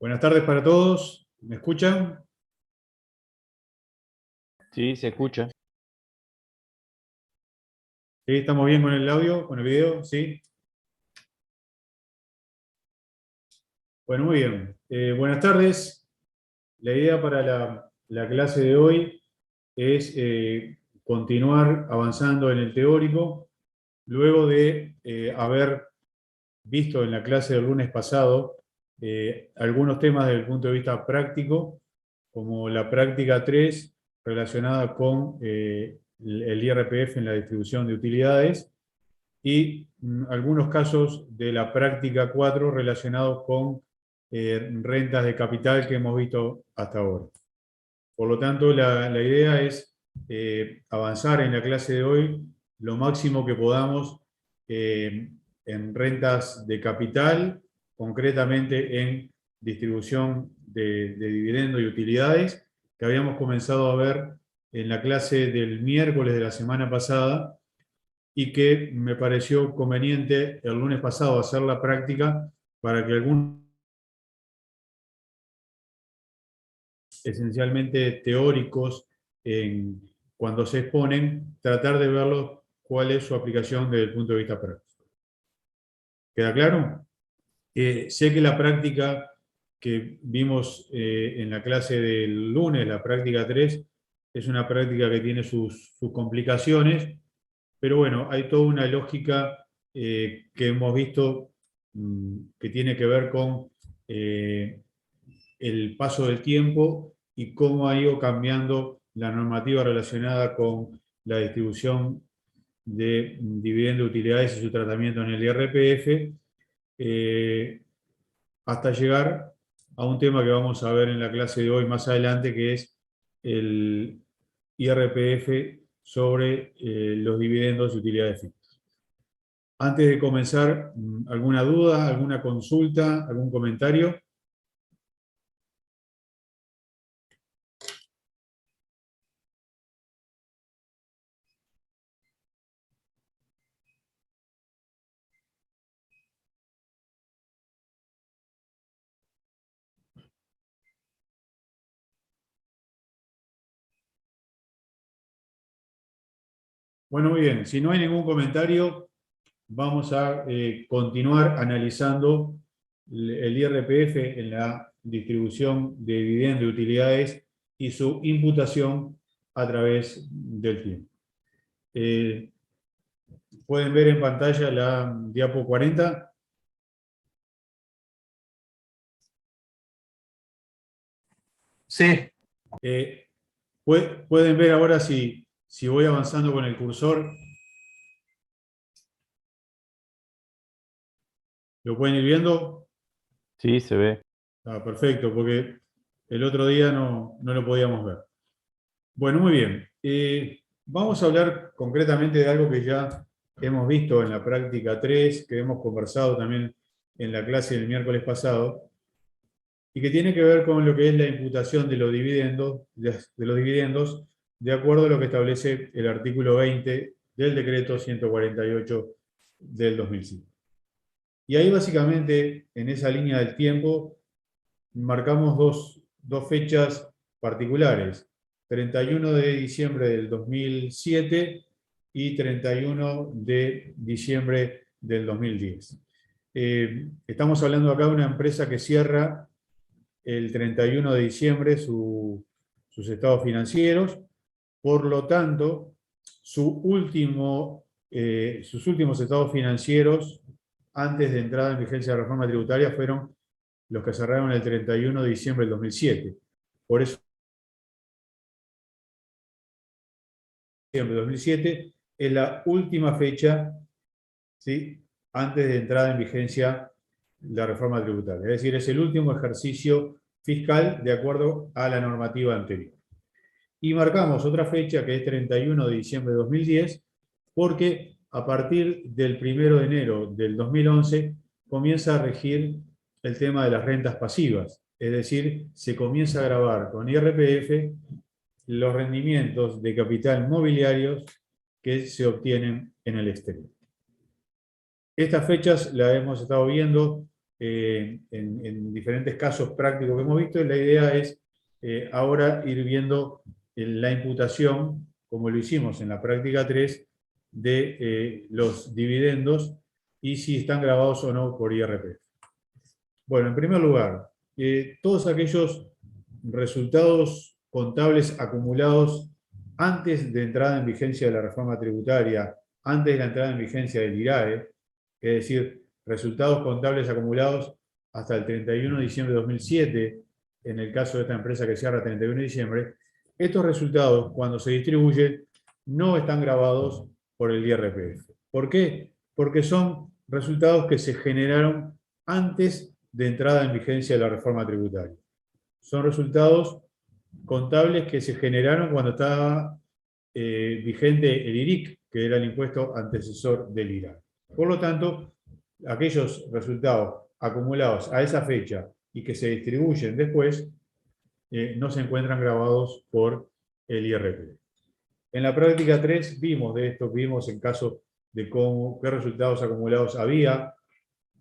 Buenas tardes para todos. ¿Me escuchan? Sí, se escucha. ¿Sí? ¿Estamos bien con el audio, con el video? ¿Sí? Bueno, muy bien. Buenas tardes. La idea para la clase de hoy es continuar avanzando en el teórico, luego de haber visto en la clase del lunes pasado algunos temas desde el punto de vista práctico, como la práctica 3 relacionada con el IRPF en la distribución de utilidades y algunos casos de la práctica 4 relacionados con rentas de capital que hemos visto hasta ahora. Por lo tanto, la idea es avanzar en la clase de hoy lo máximo que podamos en rentas de capital, concretamente en distribución de dividendos y utilidades, que habíamos comenzado a ver en la clase del miércoles de la semana pasada, y que me pareció conveniente el lunes pasado hacer la práctica para que algunos, esencialmente teóricos, cuando se exponen, tratar de verlos cuál es su aplicación desde el punto de vista práctico. ¿Queda claro? Sé que la práctica que vimos en la clase del lunes, la práctica 3, es una práctica que tiene sus complicaciones, pero bueno, hay toda una lógica que hemos visto que tiene que ver con el paso del tiempo y cómo ha ido cambiando la normativa relacionada con la distribución de dividendos, utilidades y su tratamiento en el IRPF, hasta llegar a un tema que vamos a ver en la clase de hoy más adelante, que es el IRPF sobre los dividendos y utilidades fijas. Antes de comenzar, ¿alguna duda, alguna consulta, algún comentario? Bueno, muy bien. Si no hay ningún comentario, vamos a continuar analizando el IRPF en la distribución de dividendos y utilidades y su imputación a través del tiempo. ¿Pueden ver en pantalla la diapo 40? Sí, Pueden ver ahora si voy avanzando con el cursor. ¿Lo pueden ir viendo? Sí, se ve. Ah, perfecto, porque el otro día no lo podíamos ver. Bueno, muy bien. Vamos a hablar concretamente de algo que ya hemos visto en la práctica 3, que hemos conversado también en la clase del miércoles pasado, y que tiene que ver con lo que es la imputación de los dividendos de acuerdo a lo que establece el artículo 20 del decreto 148 del 2005. Y ahí básicamente, en esa línea del tiempo, marcamos dos fechas particulares: 31 de diciembre del 2007 y 31 de diciembre del 2010. Estamos hablando acá de una empresa que cierra el 31 de diciembre sus estados financieros, por lo tanto, sus últimos estados financieros antes de entrada en vigencia de la reforma tributaria fueron los que cerraron el 31 de diciembre del 2007. Por eso, 2007 es la última fecha, ¿sí?, antes de entrada en vigencia la reforma tributaria. Es decir, es el último ejercicio fiscal de acuerdo a la normativa anterior. Y marcamos otra fecha que es 31 de diciembre de 2010, porque a partir del 1 de enero del 2011 comienza a regir el tema de las rentas pasivas. Es decir, se comienza a gravar con IRPF los rendimientos de capital mobiliarios que se obtienen en el exterior. Estas fechas las hemos estado viendo en diferentes casos prácticos que hemos visto, y la idea es ahora ir viendo la imputación, como lo hicimos en la práctica 3, de los dividendos y si están grabados o no por IRPF. Bueno, en primer lugar, todos aquellos resultados contables acumulados antes de entrada en vigencia de la reforma tributaria, antes de la entrada en vigencia del IRAE, es decir, resultados contables acumulados hasta el 31 de diciembre de 2007, en el caso de esta empresa que cierra el 31 de diciembre, estos resultados, cuando se distribuyen, no están grabados por el IRPF. ¿Por qué? Porque son resultados que se generaron antes de entrada en vigencia de la reforma tributaria. Son resultados contables que se generaron cuando estaba vigente el IRIC, que era el impuesto antecesor del IRA. Por lo tanto, aquellos resultados acumulados a esa fecha y que se distribuyen después, no se encuentran grabados por el IRPF. En la práctica 3 vimos de esto, vimos en caso de qué resultados acumulados había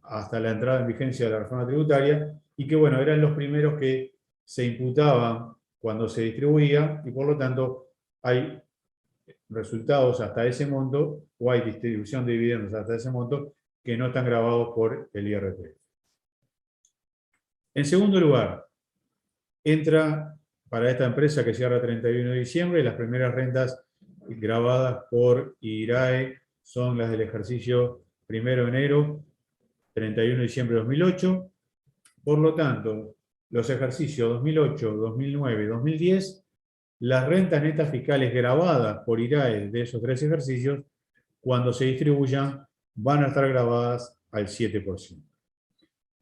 hasta la entrada en vigencia de la reforma tributaria, y que, bueno, eran los primeros que se imputaban cuando se distribuía, y por lo tanto hay resultados hasta ese monto, o hay distribución de dividendos hasta ese monto, que no están grabados por el IRPF. En segundo lugar, entra para esta empresa que cierra el 31 de diciembre, las primeras rentas grabadas por IRAE son las del ejercicio 1 de enero, 31 de diciembre de 2008. Por lo tanto, los ejercicios 2008, 2009 y 2010, las rentas netas fiscales grabadas por IRAE de esos tres ejercicios, cuando se distribuyan, van a estar grabadas al 7%.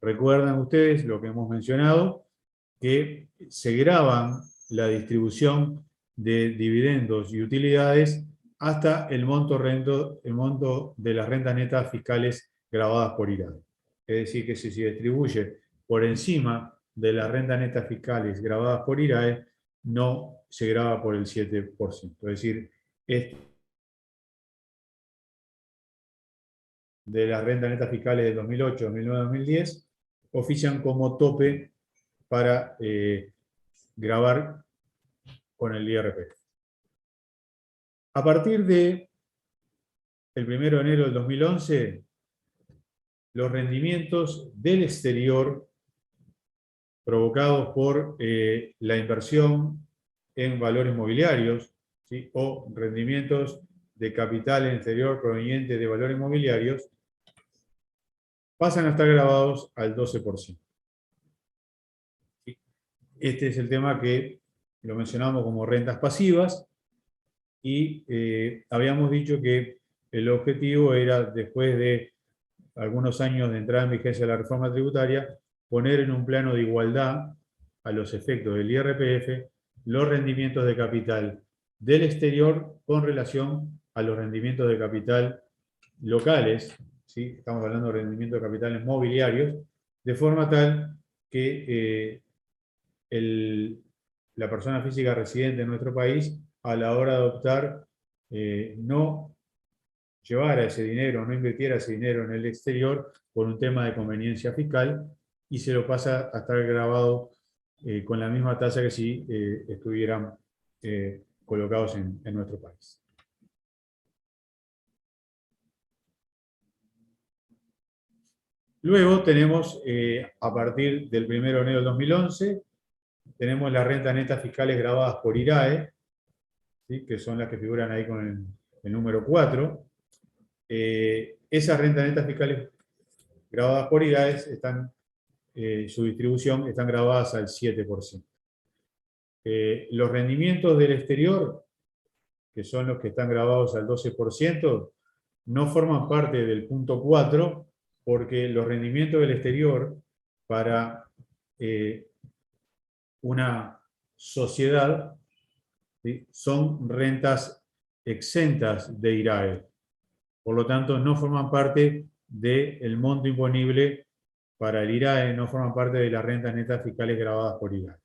Recuerdan ustedes lo que hemos mencionado, que se graban la distribución de dividendos y utilidades hasta el monto de las rentas netas fiscales grabadas por IRAE. Es decir, que si se distribuye por encima de las rentas netas fiscales grabadas por IRAE, no se graba por el 7%. Es decir, de las rentas netas fiscales de 2008, 2009, 2010, ofician como tope para grabar con el IRPF. A partir de el 1 de enero del 2011, los rendimientos del exterior provocados por la inversión en valores mobiliarios, ¿sí?, o rendimientos de capital en el exterior provenientes de valores mobiliarios, pasan a estar grabados al 12%. Este es el tema que lo mencionamos como rentas pasivas, y habíamos dicho que el objetivo era, después de algunos años de entrada en vigencia de la reforma tributaria, poner en un plano de igualdad a los efectos del IRPF los rendimientos de capital del exterior con relación a los rendimientos de capital locales, ¿sí? Estamos hablando de rendimientos de capitales mobiliarios, de forma tal que la persona física residente en nuestro país, a la hora de adoptar, no llevara ese dinero, no invirtiera ese dinero en el exterior por un tema de conveniencia fiscal, y se lo pasa a estar grabado con la misma tasa que si estuvieran colocados en nuestro país. Luego tenemos, a partir del 1 de enero del 2011, tenemos las rentas netas fiscales grabadas por IRAE, ¿sí?, que son las que figuran ahí con el número 4. Esas rentas netas fiscales grabadas por IRAE están, su distribución, están grabadas al 7%. Los rendimientos del exterior, que son los que están grabados al 12%, no forman parte del punto 4, porque los rendimientos del exterior para una sociedad, ¿sí?, son rentas exentas de IRAE. Por lo tanto, no forman parte del monto imponible para el IRAE, no forman parte de las rentas netas fiscales grabadas por IRAE.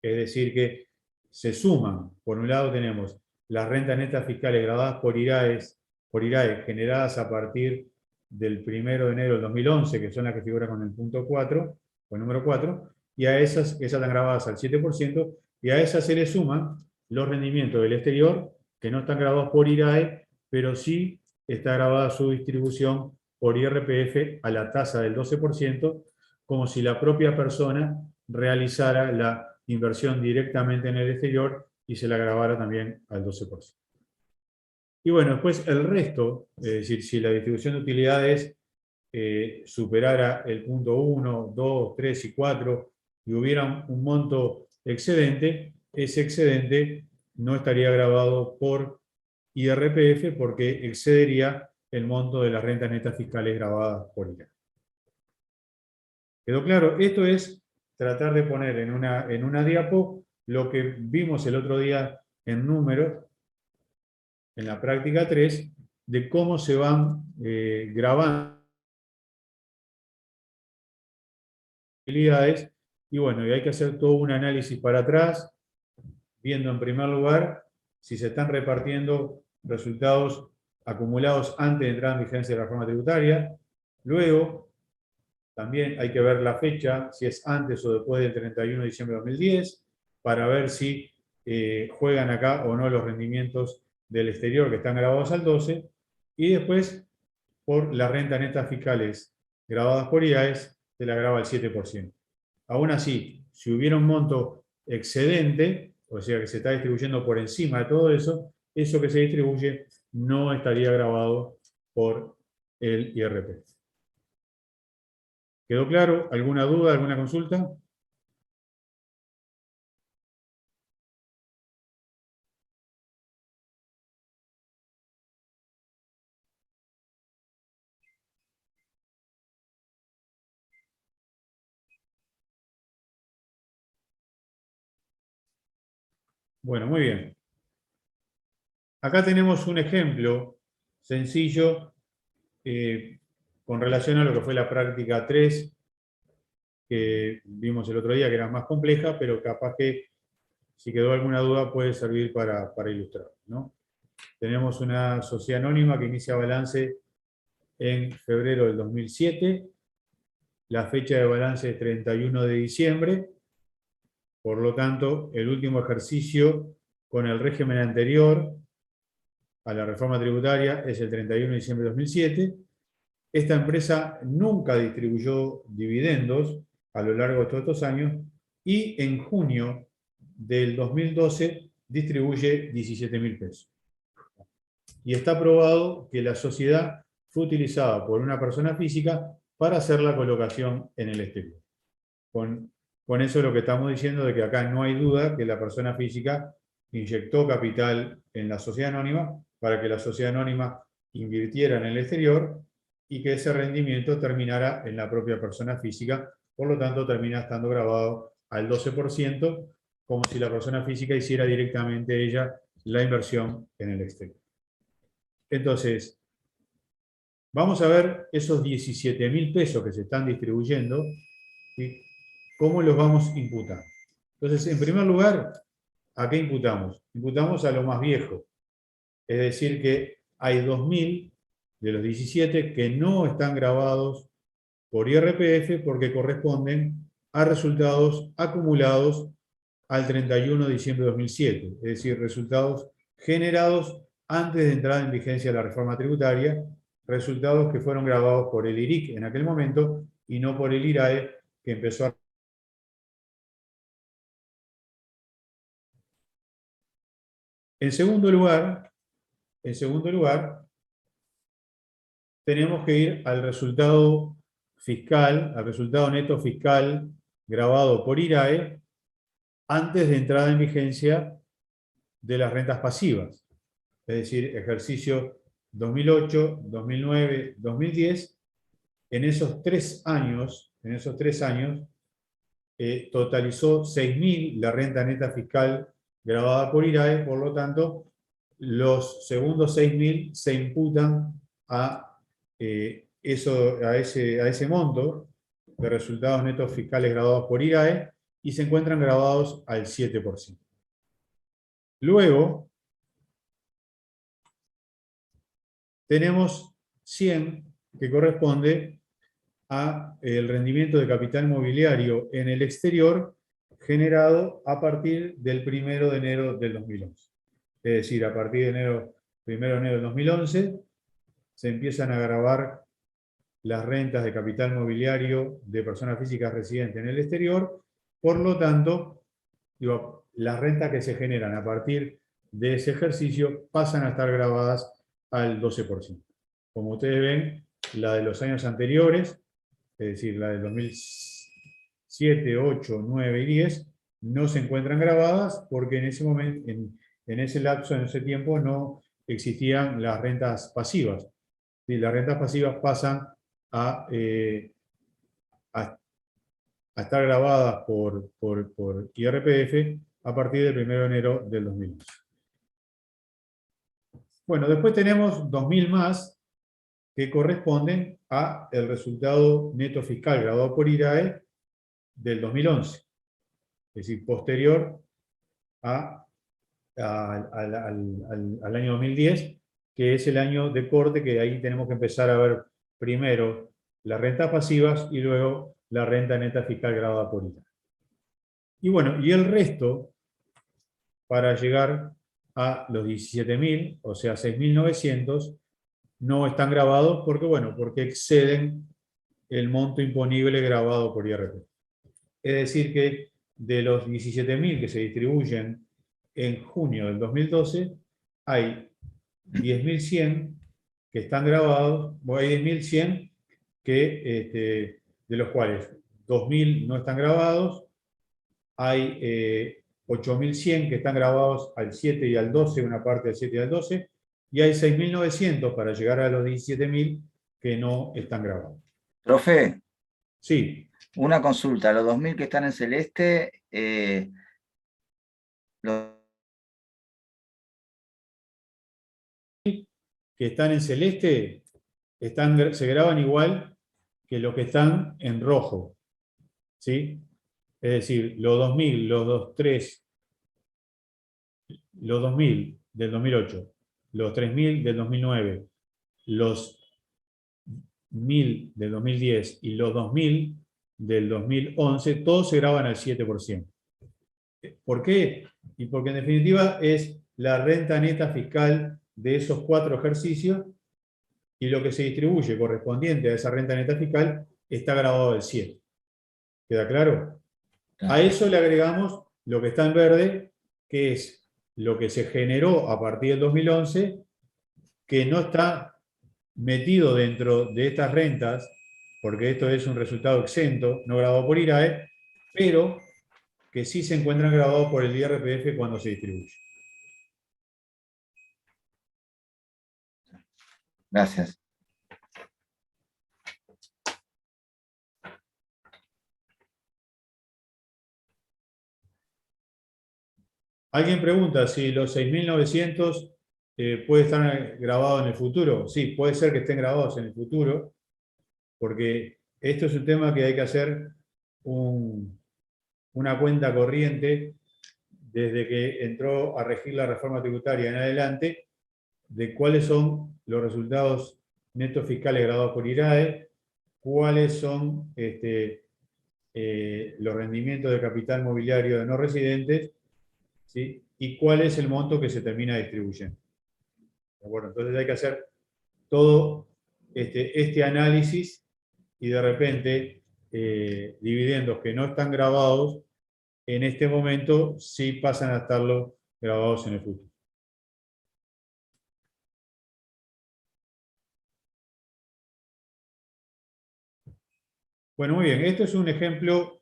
Es decir, que se suman. Por un lado tenemos las rentas netas fiscales grabadas por IRAE generadas a partir del 1 de enero del 2011, que son las que figuran con el punto 4, o el número 4, y a esas están grabadas al 7%, y a esas se le suman los rendimientos del exterior, que no están grabados por IRAE, pero sí está grabada su distribución por IRPF a la tasa del 12%, como si la propia persona realizara la inversión directamente en el exterior y se la grabara también al 12%. Y bueno, después el resto, es decir, si la distribución de utilidades superara el punto 1, 2, 3 y 4 y hubiera un monto excedente, ese excedente no estaría grabado por IRPF porque excedería el monto de las rentas netas fiscales grabadas por IRA. ¿Quedó claro? Esto es tratar de poner en una diapo lo que vimos el otro día en números, en la práctica 3, de cómo se van grabando utilidades, y bueno, y hay que hacer todo un análisis para atrás, viendo en primer lugar si se están repartiendo resultados acumulados antes de entrar en vigencia de la reforma tributaria. Luego, también hay que ver la fecha, si es antes o después del 31 de diciembre de 2010, para ver si juegan acá o no los rendimientos del exterior que están grabados al 12, y después, por las rentas netas fiscales grabadas por IAES, se la graba al 7%. Aún así, si hubiera un monto excedente, o sea que se está distribuyendo por encima de todo eso, eso que se distribuye no estaría grabado por el IRPF. ¿Quedó claro? ¿Alguna duda, alguna consulta? Bueno, muy bien. Acá tenemos un ejemplo sencillo con relación a lo que fue la práctica 3, que vimos el otro día, que era más compleja, pero capaz que si quedó alguna duda puede servir para ilustrar, ¿no? Tenemos una sociedad anónima que inicia balance en febrero del 2007. La fecha de balance es 31 de diciembre. Por lo tanto, el último ejercicio con el régimen anterior a la reforma tributaria es el 31 de diciembre de 2007. Esta empresa nunca distribuyó dividendos a lo largo de todos estos años y en junio del 2012 distribuye 17.000 pesos. Y está probado que la sociedad fue utilizada por una persona física para hacer la colocación en el exterior. Con eso lo que estamos diciendo de que acá no hay duda que la persona física inyectó capital en la sociedad anónima para que la sociedad anónima invirtiera en el exterior y que ese rendimiento terminara en la propia persona física, por lo tanto termina estando grabado al 12%, como si la persona física hiciera directamente ella la inversión en el exterior. Entonces, vamos a ver esos 17.000 pesos que se están distribuyendo, ¿sí? ¿Cómo los vamos a imputar? Entonces, en primer lugar, ¿a qué imputamos? Imputamos a lo más viejo. Es decir, que hay 2.000 de los 17 que no están grabados por IRPF porque corresponden a resultados acumulados al 31 de diciembre de 2007. Es decir, resultados generados antes de entrar en vigencia la reforma tributaria, resultados que fueron grabados por el IRIC en aquel momento y no por el IRAE, que empezó a... En segundo lugar, tenemos que ir al resultado fiscal, al resultado neto fiscal grabado por IRAE antes de entrada en vigencia de las rentas pasivas. Es decir, ejercicio 2008, 2009, 2010. En esos 3 años, totalizó 6.000 la renta neta fiscal grabada por IRAE, por lo tanto, los segundos 6.000 se imputan a ese monto de resultados netos fiscales grabados por IRAE y se encuentran grabados al 7%. Luego, tenemos 100 que corresponde a el rendimiento de capital mobiliario en el exterior generado a partir del 1 de enero del 2011. Es decir, a partir de 1 de enero del 2011 se empiezan a gravar las rentas de capital mobiliario de personas físicas residentes en el exterior. Por lo tanto, las rentas que se generan a partir de ese ejercicio pasan a estar grabadas al 12%. Como ustedes ven, la de los años anteriores, es decir, la del 2007, 8, 9 y 10, no se encuentran grabadas porque en ese momento, en ese lapso, en ese tiempo, no existían las rentas pasivas. ¿Sí? Las rentas pasivas pasan a estar grabadas por IRPF a partir del 1 de enero del 2011. Bueno, después tenemos 2.000 más que corresponden a el resultado neto fiscal grabado por IRAE del 2011, es decir, posterior al año 2010, que es el año de corte, que ahí tenemos que empezar a ver primero las rentas pasivas y luego la renta neta fiscal grabada por IRAE. Y bueno, y el resto, para llegar a los 17.000, o sea, 6.900, no están grabados porque, bueno, porque exceden el monto imponible grabado por IRPF. Es decir que de los 17.000 que se distribuyen en junio del 2012, hay 10.100 que están grabados, o hay 10.100 que, de los cuales 2.000 no están grabados, hay 8.100 que están grabados al 7 y al 12, una parte del 7 y al 12, y hay 6.900 para llegar a los 17.000 que no están grabados. Profe, Sí. una consulta. Los 2.000 que están en celeste, que están en celeste se graban igual que los que están en rojo. ¿Sí? Es decir, los 2.000, los 2.3, los 2.000 del 2008, los 3.000 del 2009, los 1.000 del 2010 y los 2.000 del 2011, todos se graban al 7%. ¿Por qué? Y porque en definitiva es la renta neta fiscal de esos 4 ejercicios y lo que se distribuye correspondiente a esa renta neta fiscal está grabado al 7. ¿Queda claro? A eso le agregamos lo que está en verde, que es lo que se generó a partir del 2011, que no está metido dentro de estas rentas, porque esto es un resultado exento, no grabado por IRAE, pero que sí se encuentran grabados por el IRPF cuando se distribuye. Gracias. Alguien pregunta si los 6.900 puede estar grabados en el futuro. Sí, puede ser que estén grabados en el futuro, porque esto es un tema que hay que hacer una cuenta corriente desde que entró a regir la reforma tributaria en adelante, de cuáles son los resultados netos fiscales grabados por IRAE, cuáles son los rendimientos de capital mobiliario de no residentes, ¿sí? Y cuál es el monto que se termina distribuyendo. Bueno, entonces hay que hacer todo este análisis y de repente dividendos que no están grabados en este momento sí pasan a estarlo grabados en el futuro. Bueno, muy bien, esto es un ejemplo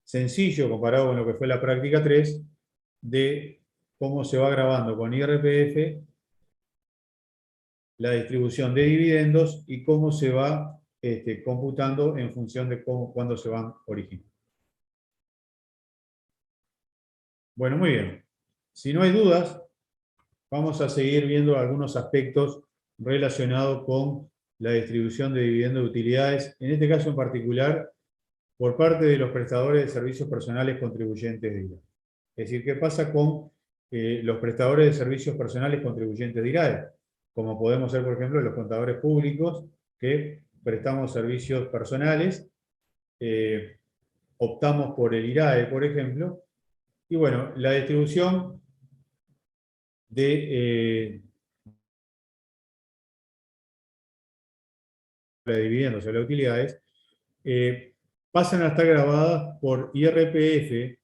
sencillo comparado con lo que fue la práctica 3 de cómo se va grabando con IRPF la distribución de dividendos y cómo se va computando en función de cuándo se van originando. Bueno, muy bien. Si no hay dudas, vamos a seguir viendo algunos aspectos relacionados con la distribución de dividendos de utilidades, en este caso en particular, por parte de los prestadores de servicios personales contribuyentes de IRAE. Es decir, ¿qué pasa con los prestadores de servicios personales contribuyentes de IRAE? Como podemos ser, por ejemplo, los contadores públicos que prestamos servicios personales, optamos por el IRAE, por ejemplo, y bueno, la distribución de la dividendos o las utilidades pasan a estar grabadas por IRPF,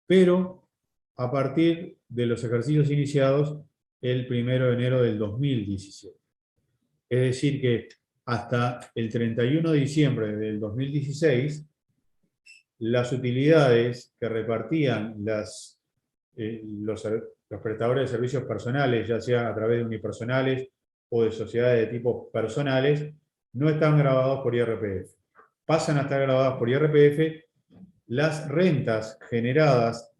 pero a partir de los ejercicios iniciados el 1 de enero del 2017. Es decir que hasta el 31 de diciembre del 2016, las utilidades que repartían los prestadores de servicios personales, ya sea a través de unipersonales o de sociedades de tipo personales, no están grabados por IRPF. Pasan a estar grabadas por IRPF las rentas generadas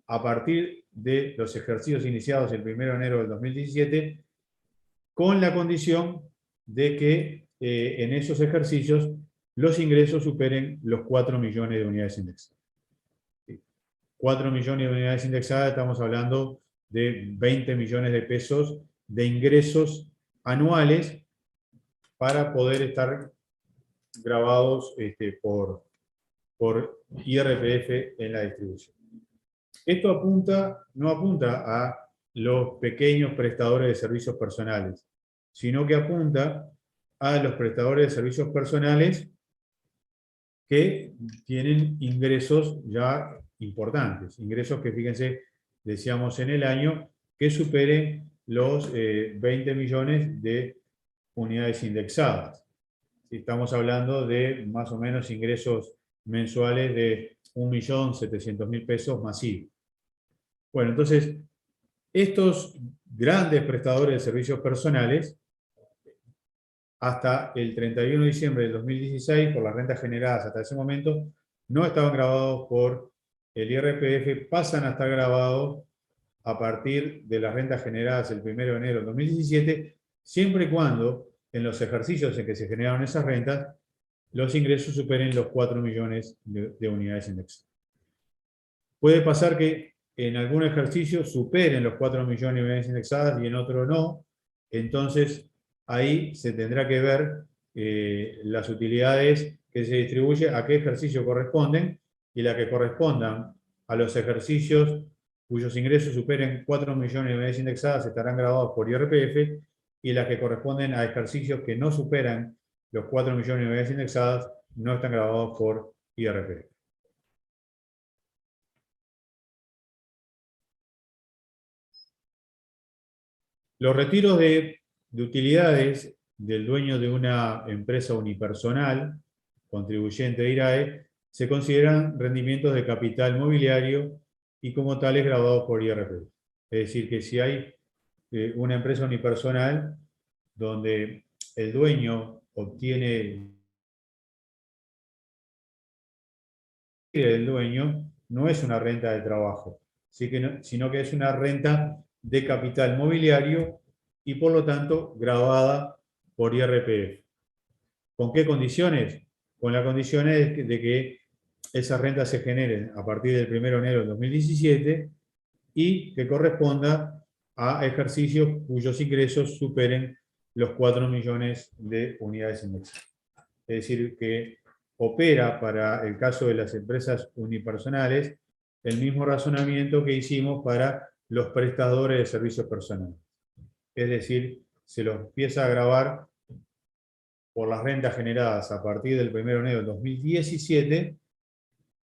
a partir de los ejercicios iniciados el 1 de enero del 2017, con la condición de que en esos ejercicios los ingresos superen los 4 millones de unidades indexadas. 4 millones de unidades indexadas, estamos hablando de 20 millones de pesos de ingresos anuales para poder estar grabados por IRPF en la distribución. Esto no apunta a los pequeños prestadores de servicios personales, sino que apunta a los prestadores de servicios personales que tienen ingresos ya importantes, ingresos que, fíjense, decíamos en el año, que superen los 20 millones de unidades indexadas. Estamos hablando de más o menos ingresos mensuales de 1.700.000 pesos masivos. Bueno, entonces, estos grandes prestadores de servicios personales, hasta el 31 de diciembre del 2016, por las rentas generadas hasta ese momento, no estaban grabados por el IRPF, pasan a estar grabados a partir de las rentas generadas el 1 de enero del 2017, siempre y cuando en los ejercicios en que se generaron esas rentas, los ingresos superen los 4 millones de unidades indexadas. Puede pasar que en algún ejercicio superen los 4 millones de unidades indexadas y en otro no, entonces ahí se tendrá que ver las utilidades que se distribuye a qué ejercicio corresponden, y las que correspondan a los ejercicios cuyos ingresos superen 4 millones de unidades indexadas estarán grabados por IRPF, y las que corresponden a ejercicios que no superan los 4 millones de unidades indexadas no están grabados por IRPF. Los retiros de utilidades del dueño de una empresa unipersonal, contribuyente de IRAE, se consideran rendimientos de capital mobiliario y como tales grabados por IRPF. Es decir, que si hay una empresa unipersonal donde el dueño obtiene del dueño, no es una renta de trabajo, sino que es una renta de capital mobiliario y por lo tanto gravada por IRPF. ¿Con qué condiciones? Con las condiciones de que esas rentas se generen a partir del 1 de enero del 2017 y que corresponda a ejercicios cuyos ingresos superen los 4 millones de unidades indexadas. Es decir, que opera para el caso de las empresas unipersonales el mismo razonamiento que hicimos para los prestadores de servicios personales. Es decir, se los empieza a grabar por las rentas generadas a partir del 1 de enero del 2017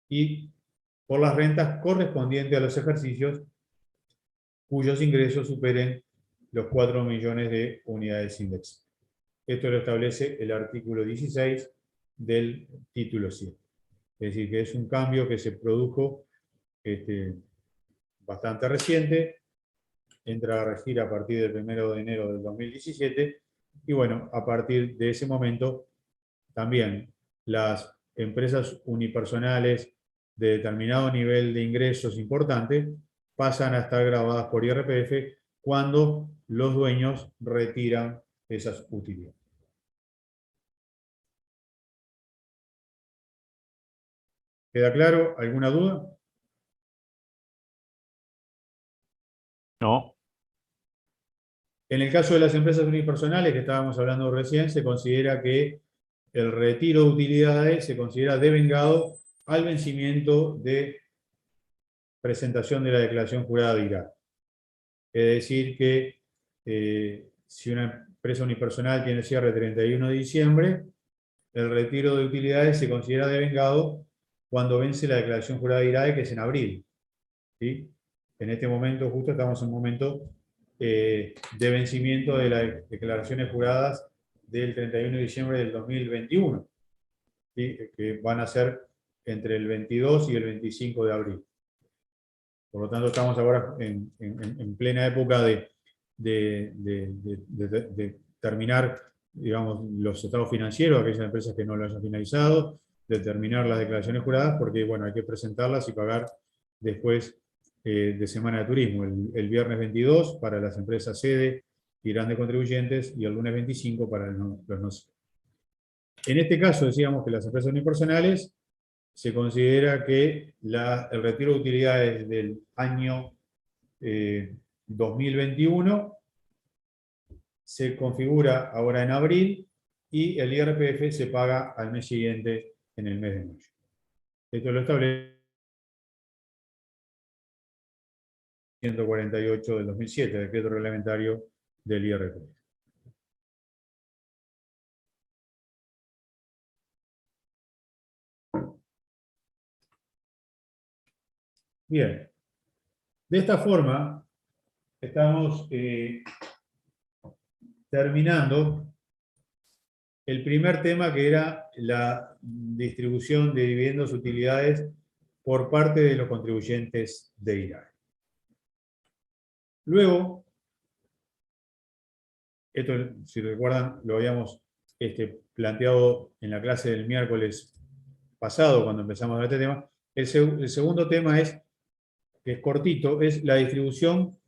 y por las rentas correspondientes a los ejercicios cuyos ingresos superen los 4 millones de unidades indexadas. Esto lo establece el artículo 16 del título 7. Es decir, que es un cambio que se produjo bastante reciente, entra a regir a partir del 1 de enero del 2017, y bueno, a partir de ese momento también las empresas unipersonales de determinado nivel de ingresos importante pasan a estar grabadas por IRPF cuando los dueños retiran esas utilidades. ¿Queda claro? ¿Alguna duda? No. En el caso de las empresas unipersonales, que estábamos hablando recién, se considera que el retiro de utilidades se considera devengado al vencimiento de presentación de la declaración jurada de IRA. Es decir, que si una empresa unipersonal tiene cierre el 31 de diciembre, el retiro de utilidades se considera devengado cuando vence la declaración jurada de IRAE, que es en abril. ¿Sí? En este momento, justo estamos en un momento de vencimiento de las declaraciones juradas del 31 de diciembre del 2021, ¿sí? Que van a ser entre el 22 y el 25 de abril. Por lo tanto, estamos ahora en plena época de terminar, digamos, los estados financieros, aquellas empresas que no lo hayan finalizado, de terminar las declaraciones juradas, porque bueno, hay que presentarlas y pagar después de Semana de Turismo, el viernes 22 para las empresas sede y grandes contribuyentes, y el lunes 25 para los no. En este caso, decíamos que las empresas unipersonales se considera que el retiro de utilidades del año 2021 se configura ahora en abril y el IRPF se paga al mes siguiente en el mes de mayo. Esto lo establece 148 del 2007, decreto reglamentario del IRPF. Bien, de esta forma estamos terminando el primer tema, que era la distribución de dividendos y utilidades por parte de los contribuyentes de IRAE. Luego, esto, si recuerdan, lo habíamos planteado en la clase del miércoles pasado, cuando empezamos a ver este tema. El segundo tema que es cortito, es la distribución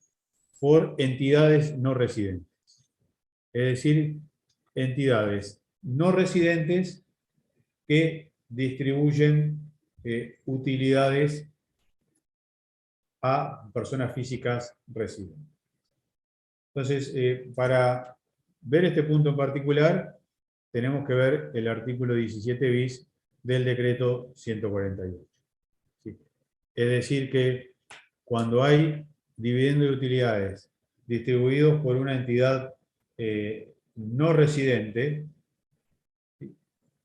por entidades no residentes. Es decir, entidades no residentes que distribuyen utilidades a personas físicas residentes. Entonces, para ver este punto en particular, tenemos que ver el artículo 17 bis del decreto 148. ¿Sí? Es decir, que cuando hay dividendos de utilidades distribuidos por una entidad no residente,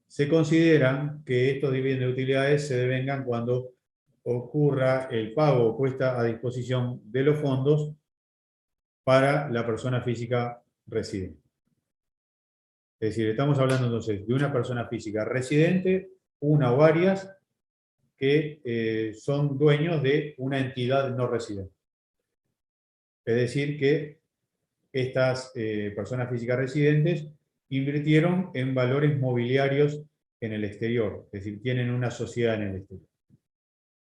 se consideran que estos dividendos de utilidades se devengan cuando ocurra el pago o puesta a disposición de los fondos para la persona física residente. Es decir, estamos hablando entonces de una persona física residente, una o varias, que son dueños de una entidad no residente. Es decir, que estas personas físicas residentes invirtieron en valores mobiliarios en el exterior, es decir, tienen una sociedad en el exterior.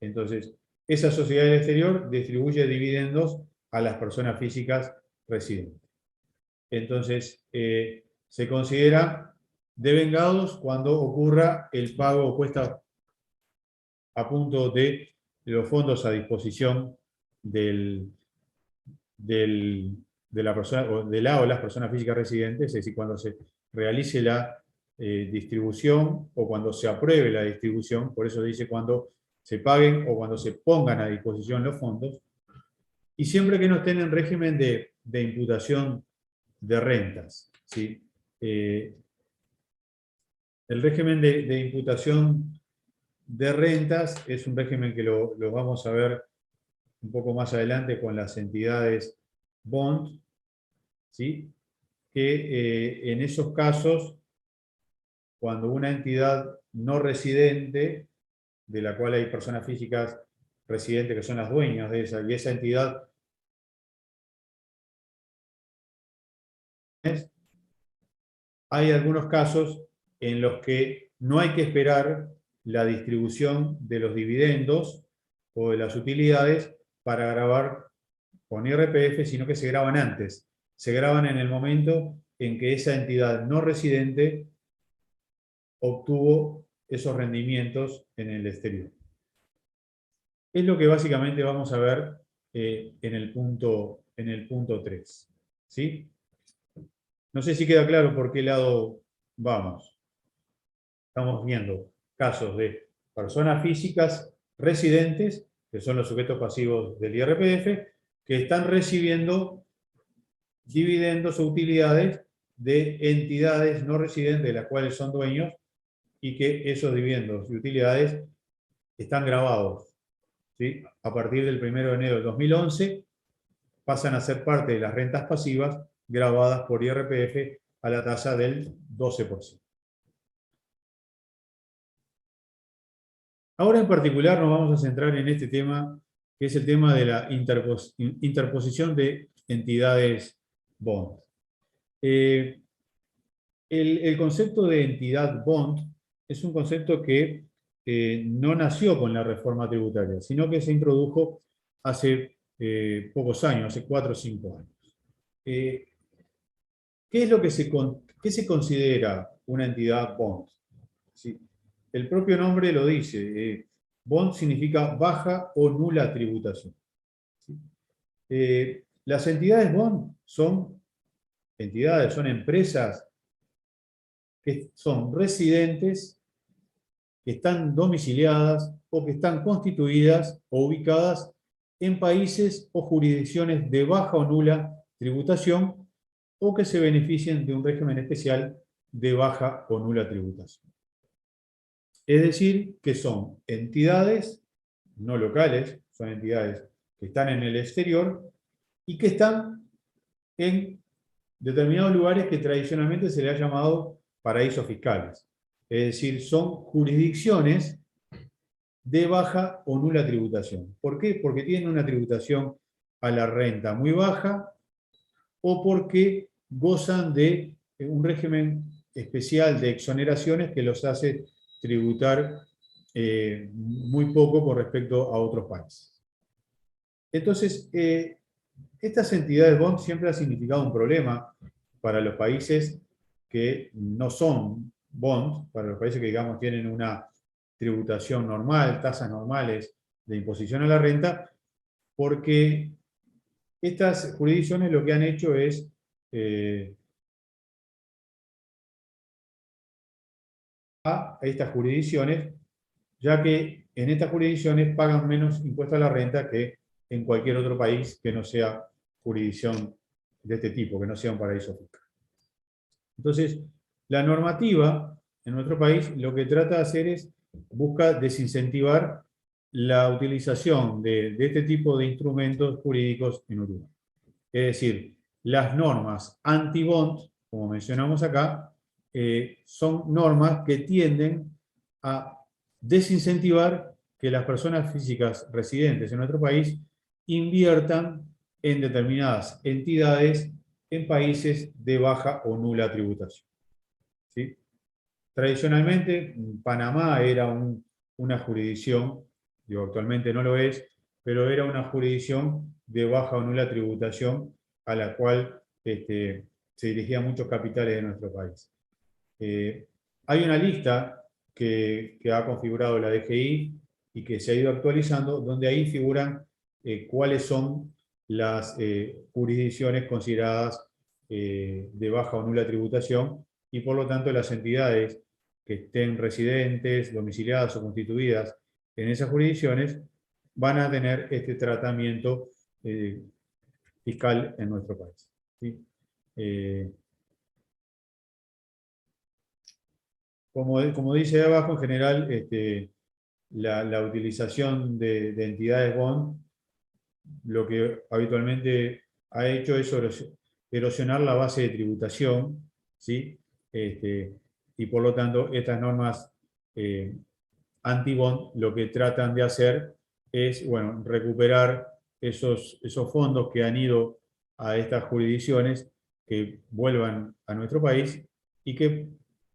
Entonces, esa sociedad en el exterior distribuye dividendos a las personas físicas residentes. Entonces, se considera devengados cuando ocurra el pago o puesta a punto de los fondos a disposición de la persona o de la o las personas físicas residentes, es decir, cuando se realice la distribución o cuando se apruebe la distribución, por eso dice cuando se paguen o cuando se pongan a disposición los fondos, y siempre que no estén en régimen de imputación de rentas. ¿Sí? El régimen de imputación de rentas es un régimen que lo vamos a ver un poco más adelante con las entidades bond, ¿sí? Que en esos casos, cuando una entidad no residente, de la cual hay personas físicas residentes que son las dueñas de esa, y esa entidad hay algunos casos en los que no hay que esperar la distribución de los dividendos o de las utilidades para grabar con IRPF, sino que se graban antes. Se graban en el momento en que esa entidad no residente obtuvo esos rendimientos en el exterior. Es lo que básicamente vamos a ver en el punto 3. ¿Sí? No sé si queda claro por qué lado vamos. Estamos viendo casos de personas físicas residentes, que son los sujetos pasivos del IRPF, que están recibiendo dividendos o utilidades de entidades no residentes de las cuales son dueños y que esos dividendos y utilidades están grabados, ¿sí? A partir del 1 de enero del 2011 pasan a ser parte de las rentas pasivas grabadas por IRPF a la tasa del 12%. Ahora en particular nos vamos a centrar en este tema, que es el tema de la interposición de entidades bond. El concepto de entidad bond es un concepto que no nació con la reforma tributaria, sino que se introdujo hace pocos años, hace 4 o 5 años. ¿Qué es lo que qué se considera una entidad bond? ¿Sí? El propio nombre lo dice. Bond significa baja o nula tributación. ¿Sí? Las entidades bond son entidades, son empresas que son residentes, que están domiciliadas o que están constituidas o ubicadas en países o jurisdicciones de baja o nula tributación o que se beneficien de un régimen especial de baja o nula tributación. Es decir, que son entidades no locales, son entidades que están en el exterior y que están en determinados lugares que tradicionalmente se le ha llamado paraísos fiscales. Es decir, son jurisdicciones de baja o nula tributación. ¿Por qué? Porque tienen una tributación a la renta muy baja o porque gozan de un régimen especial de exoneraciones que los hace tributar muy poco con respecto a otros países. Entonces, estas entidades bond siempre han significado un problema para los países que no son bond, para los países que, digamos, tienen una tributación normal, tasas normales de imposición a la renta, porque estas jurisdicciones lo que han hecho es a estas jurisdicciones, ya que en estas jurisdicciones pagan menos impuesto a la renta que en cualquier otro país que no sea jurisdicción de este tipo, que no sea un paraíso fiscal. Entonces, la normativa en nuestro país lo que trata de hacer es busca desincentivar la utilización de este tipo de instrumentos jurídicos en Uruguay. Es decir, las normas anti-bond, como mencionamos acá, son normas que tienden a desincentivar que las personas físicas residentes en nuestro país inviertan en determinadas entidades en países de baja o nula tributación. ¿Sí? Tradicionalmente, Panamá era una jurisdicción, digo, actualmente no lo es, pero era una jurisdicción de baja o nula tributación a la cual se dirigían muchos capitales de nuestro país. Hay una lista que ha configurado la DGI y que se ha ido actualizando, donde ahí figuran cuáles son las jurisdicciones consideradas de baja o nula tributación y por lo tanto las entidades que estén residentes, domiciliadas o constituidas en esas jurisdicciones van a tener este tratamiento fiscal en nuestro país. ¿Sí? Como dice de abajo, en general, la utilización de entidades bond, lo que habitualmente ha hecho es erosionar la base de tributación, ¿sí? Y por lo tanto, estas normas anti-bond lo que tratan de hacer es, bueno, recuperar esos fondos que han ido a estas jurisdicciones, que vuelvan a nuestro país y que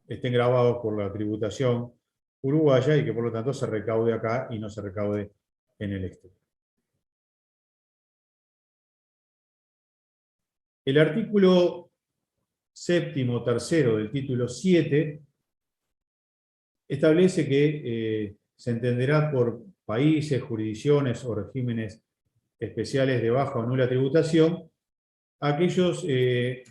estén grabados por la tributación uruguaya y que por lo tanto se recaude acá y no se recaude en el exterior. El artículo 7º tercero del título 7 establece que se entenderá por países, jurisdicciones o regímenes especiales de baja o nula tributación aquellos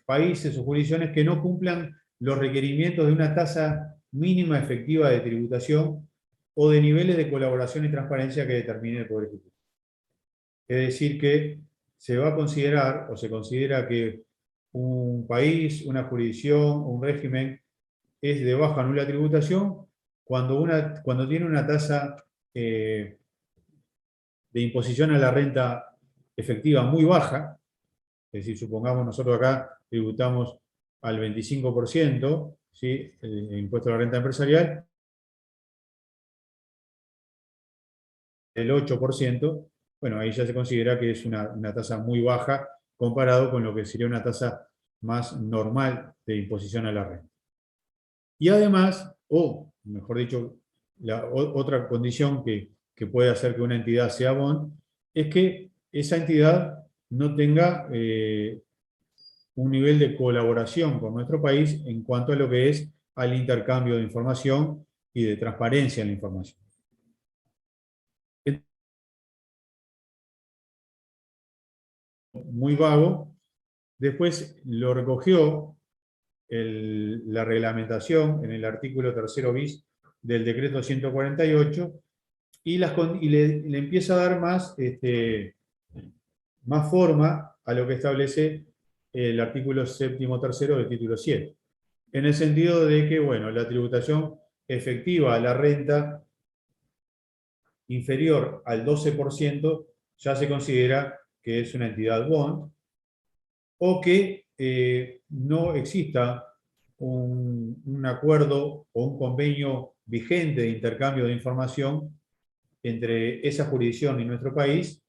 países o jurisdicciones que no cumplan los requerimientos de una tasa mínima efectiva de tributación o de niveles de colaboración y transparencia que determine el Poder Ejecutivo. Es decir, que se va a considerar o se considera que un país, una jurisdicción o un régimen es de baja o nula tributación cuando tiene una tasa de imposición a la renta efectiva muy baja. Es decir, supongamos nosotros acá tributamos al 25%, ¿sí? El impuesto a la renta empresarial, el 8%, bueno, ahí ya se considera que es una tasa muy baja comparado con lo que sería una tasa más normal de imposición a la renta. Y además, o mejor dicho, otra condición que puede hacer que una entidad sea BON es que esa entidad no tenga un nivel de colaboración con nuestro país en cuanto a lo que es al intercambio de información y de transparencia en la información. Muy vago. Después lo recogió la reglamentación en el artículo 3 bis del decreto 148 y le empieza a dar más forma a lo que establece el artículo 7.3 del título 7. En el sentido de que, bueno, la tributación efectiva a la renta inferior al 12% ya se considera que es una entidad BON, o que no exista un acuerdo o un convenio vigente de intercambio de información entre esa jurisdicción y nuestro país,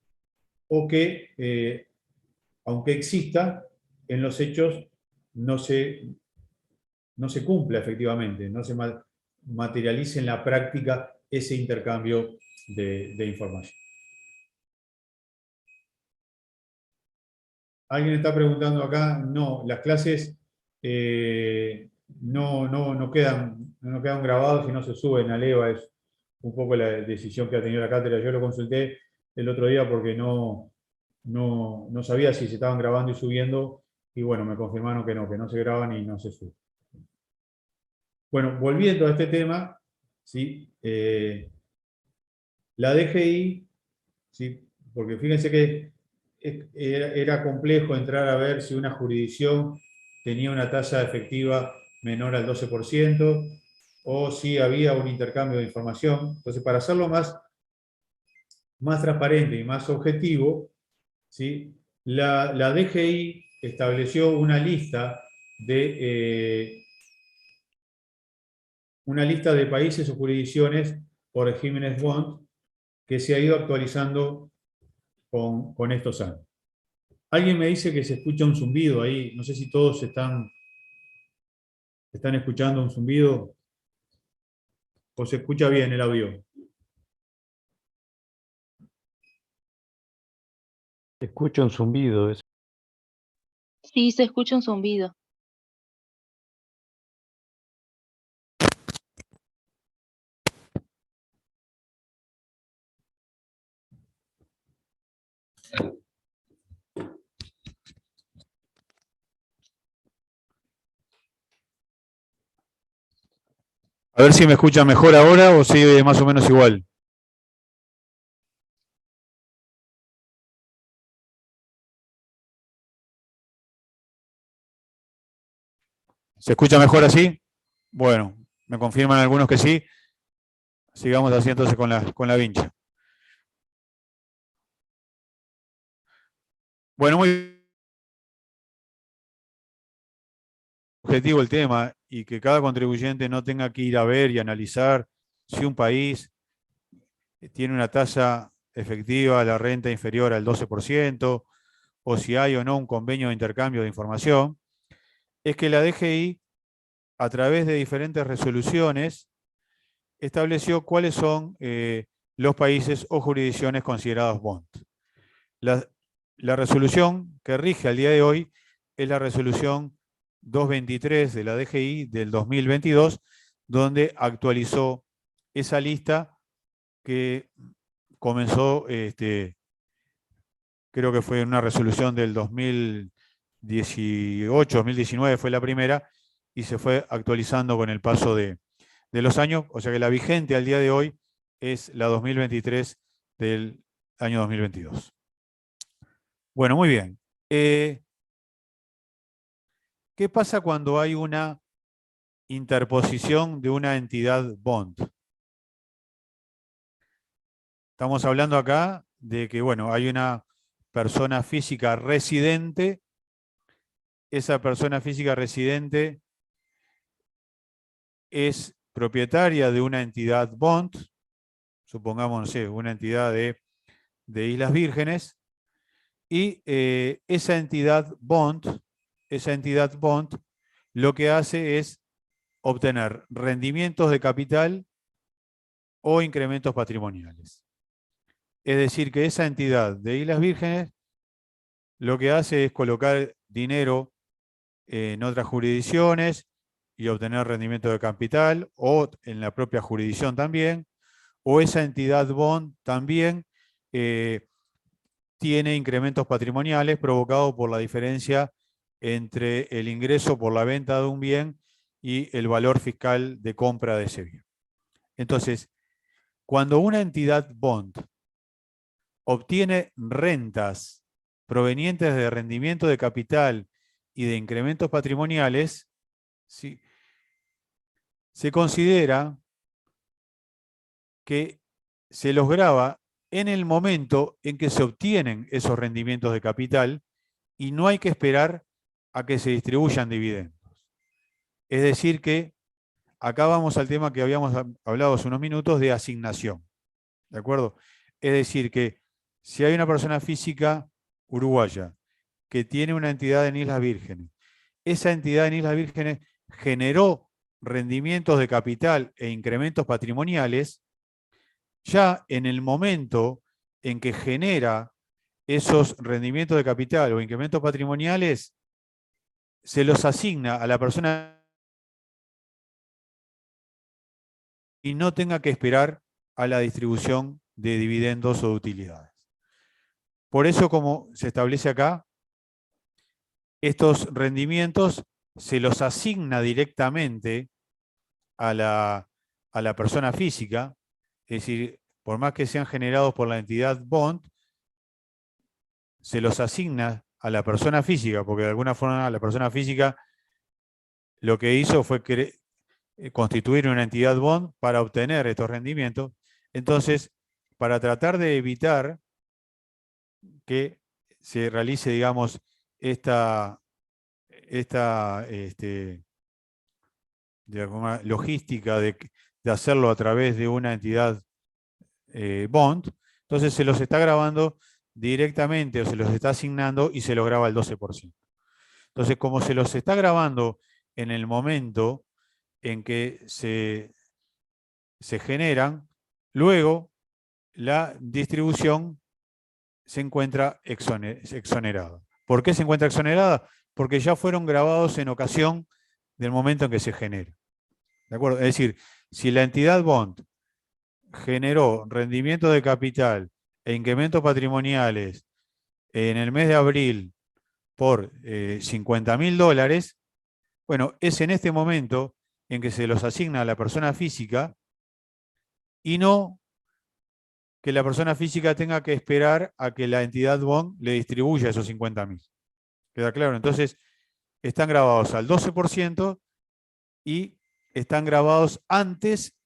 o que, aunque exista, en los hechos no se cumpla efectivamente, no se materialice en la práctica ese intercambio de información. ¿Alguien está preguntando acá? No, las clases no quedan grabadas y no se suben al EVA. Es un poco la decisión que ha tenido la cátedra. Yo lo consulté el otro día porque no sabía si se estaban grabando y subiendo, y bueno, me confirmaron que no se graban y no se suben. Bueno, volviendo a este tema, ¿sí? La DGI, ¿sí? Porque fíjense que era complejo entrar a ver si una jurisdicción tenía una tasa efectiva menor al 12% o si había un intercambio de información. Entonces, para hacerlo más transparente y más objetivo, ¿sí? La DGI estableció una lista de países o jurisdicciones por regímenes BON que se ha ido actualizando con estos años. Alguien me dice que se escucha un zumbido ahí. No sé si todos están escuchando un zumbido o se escucha bien el audio. Se escucha un zumbido. Sí, se escucha un zumbido. A ver si me escuchan mejor ahora o sigue más o menos igual. ¿Se escucha mejor así? Bueno, me confirman algunos que sí. Sigamos así entonces con la vincha. Bueno, muy objetivo el tema y que cada contribuyente no tenga que ir a ver y analizar si un país tiene una tasa efectiva a la renta inferior al 12% o si hay o no un convenio de intercambio de información, es que la DGI, a través de diferentes resoluciones, estableció cuáles son los países o jurisdicciones considerados BON. La resolución que rige al día de hoy es la resolución 223 de la DGI del 2022, donde actualizó esa lista que comenzó, creo que fue una resolución del 2000, 2019 fue la primera, y se fue actualizando con el paso de los años, o sea que la vigente al día de hoy es la 2023 del año 2022. Bueno, muy bien. ¿Qué pasa cuando hay una interposición de una entidad bond? Estamos hablando acá de que, bueno, hay una persona física residente. Esa persona física residente es propietaria de una entidad bond, supongamos, no sé, una entidad de Islas Vírgenes, y esa entidad bond lo que hace es obtener rendimientos de capital o incrementos patrimoniales. Es decir, que esa entidad de Islas Vírgenes lo que hace es colocar dinero en otras jurisdicciones y obtener rendimiento de capital, o en la propia jurisdicción también, o esa entidad bond también tiene incrementos patrimoniales provocados por la diferencia entre el ingreso por la venta de un bien y el valor fiscal de compra de ese bien. Entonces, cuando una entidad bond obtiene rentas provenientes de rendimiento de capital y de incrementos patrimoniales, ¿sí?, se considera que se los grava en el momento en que se obtienen esos rendimientos de capital, y no hay que esperar a que se distribuyan dividendos. Es decir que acá vamos al tema que habíamos hablado hace unos minutos de asignación. ¿De acuerdo? Es decir que si hay una persona física uruguaya que tiene una entidad en Islas Vírgenes, esa entidad en Islas Vírgenes generó rendimientos de capital e incrementos patrimoniales, ya en el momento en que genera esos rendimientos de capital o incrementos patrimoniales, se los asigna a la persona y no tenga que esperar a la distribución de dividendos o de utilidades. Por eso, como se establece acá, estos rendimientos se los asigna directamente a la persona física, es decir, por más que sean generados por la entidad bond, se los asigna a la persona física, porque de alguna forma la persona física lo que hizo fue constituir una entidad bond para obtener estos rendimientos. Entonces, para tratar de evitar que se realice, digamos, esta de alguna logística de hacerlo a través de una entidad bond, entonces se los está grabando directamente o se los está asignando y se los graba el 12%. Entonces, como se los está grabando en el momento en que se generan, luego la distribución se encuentra exonerada. ¿Por qué se encuentra exonerada? Porque ya fueron grabados en ocasión del momento en que se genera. ¿De acuerdo? Es decir, si la entidad bond generó rendimiento de capital e incrementos patrimoniales en el mes de abril por $50.000, bueno, es en este momento en que se los asigna a la persona física, y no que la persona física tenga que esperar a que la entidad bond le distribuya esos 50.000. ¿Queda claro? Entonces, están grabados al 12% y están grabados antes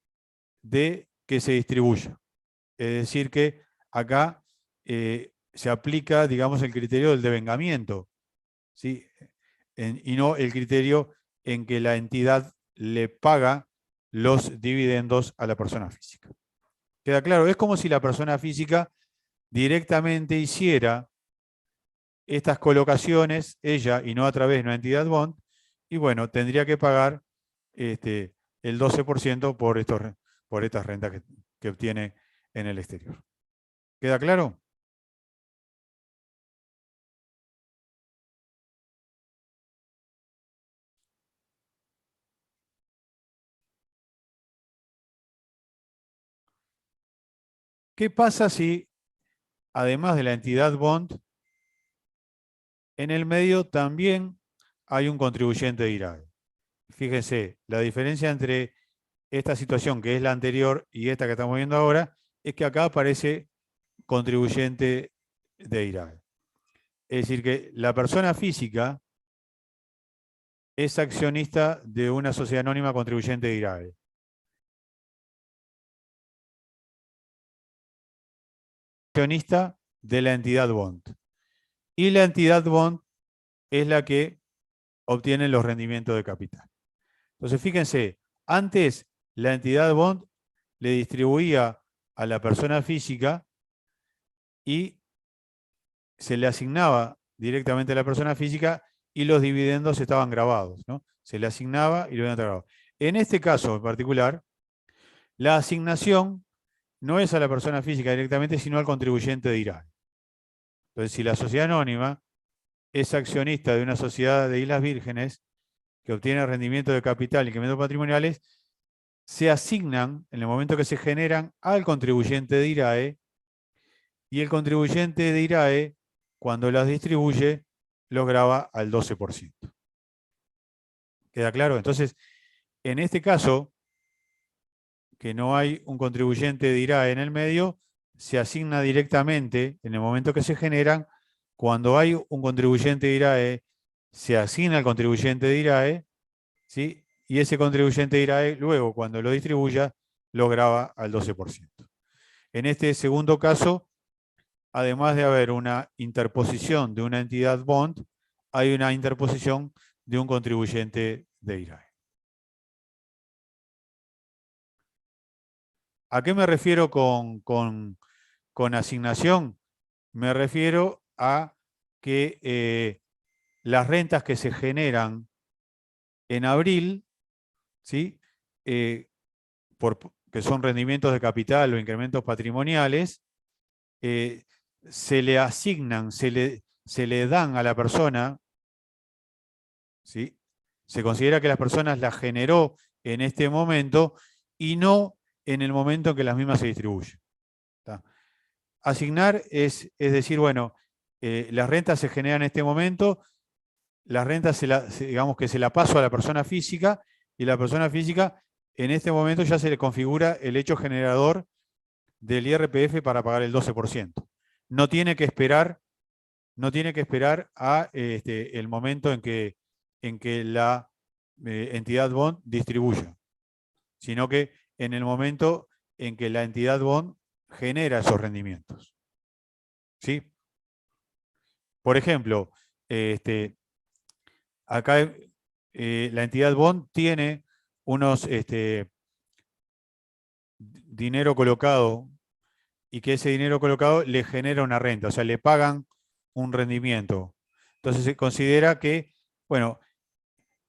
de que se distribuya. Es decir que acá se aplica, digamos, el criterio del devengamiento, ¿sí? Y no el criterio en que la entidad le paga los dividendos a la persona física. ¿Queda claro? Es como si la persona física directamente hiciera estas colocaciones, ella, y no a través de una entidad bond, y bueno, tendría que pagar el 12% por estas rentas que obtiene en el exterior. ¿Queda claro? ¿Qué pasa si, además de la entidad bond, En el medio también hay un contribuyente de IRAE. Fíjense, la diferencia entre esta situación, que es la anterior, y esta que estamos viendo ahora, es que acá aparece contribuyente de IRAE. Es decir, que la persona física es accionista de una sociedad anónima contribuyente de IRAE. Accionista de la entidad bond. Y la entidad bond es la que obtiene los rendimientos de capital. Entonces, fíjense, antes la entidad bond le distribuía a la persona física y se le asignaba directamente a la persona física y los dividendos estaban grabados, ¿no? Se le asignaba y los dividendos grabados. En este caso en particular, la asignación no es a la persona física directamente, sino al contribuyente de IRAE. Entonces, si la sociedad anónima es accionista de una sociedad de Islas Vírgenes que obtiene rendimiento de capital y incrementos patrimoniales, se asignan en el momento que se generan al contribuyente de IRAE, y el contribuyente de IRAE, cuando las distribuye, los grava al 12%. ¿Queda claro? Entonces, en este caso, que no hay un contribuyente de IRAE en el medio, se asigna directamente en el momento que se generan. Cuando hay un contribuyente de IRAE, se asigna al contribuyente de IRAE, ¿sí? Y ese contribuyente de IRAE, luego, cuando lo distribuya, lo grava al 12%. En este segundo caso, además de haber una interposición de una entidad bond, hay una interposición de un contribuyente de IRAE. ¿A qué me refiero con asignación? Me refiero a que las rentas que se generan en abril, ¿sí? Que son rendimientos de capital o incrementos patrimoniales, se le asignan, se le dan a la persona, ¿sí? Se considera que las personas las generó en este momento y no en el momento en que las mismas se distribuyen. ¿Está? Asignar es decir, bueno, las rentas se generan en este momento, las rentas digamos que se la paso a la persona física, y la persona física en este momento ya se le configura el hecho generador del IRPF para pagar el 12%. No tiene que esperar a el momento en que la entidad bond distribuya, sino que en el momento en que la entidad bond genera esos rendimientos. ¿Sí? Por ejemplo, acá la entidad bond tiene unos dinero colocado, y que ese dinero colocado le genera una renta, o sea, le pagan un rendimiento. Entonces se considera que, bueno,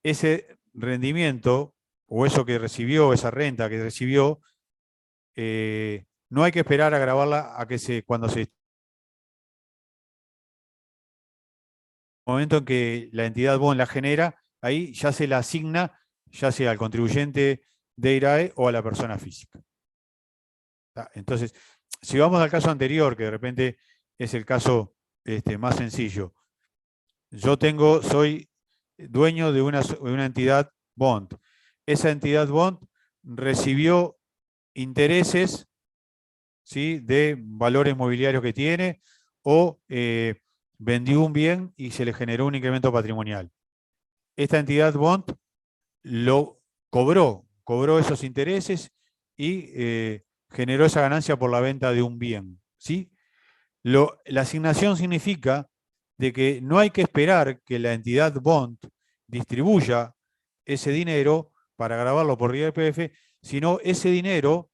ese rendimiento, o eso que recibió, esa renta que recibió, no hay que esperar a grabarla a que cuando se... el momento en que la entidad bond la genera, ahí ya se la asigna, ya sea al contribuyente de IRAE o a la persona física. Entonces, si vamos al caso anterior, que de repente es el caso más sencillo, yo soy dueño de una entidad bond. Esa entidad bond recibió intereses, ¿sí?, de valores mobiliarios que tiene, o vendió un bien y se le generó un incremento patrimonial. Esta entidad bond lo cobró esos intereses y generó esa ganancia por la venta de un bien, ¿sí? La asignación significa de que no hay que esperar que la entidad bond distribuya ese dinero para grabarlo por IRPF, sino ese dinero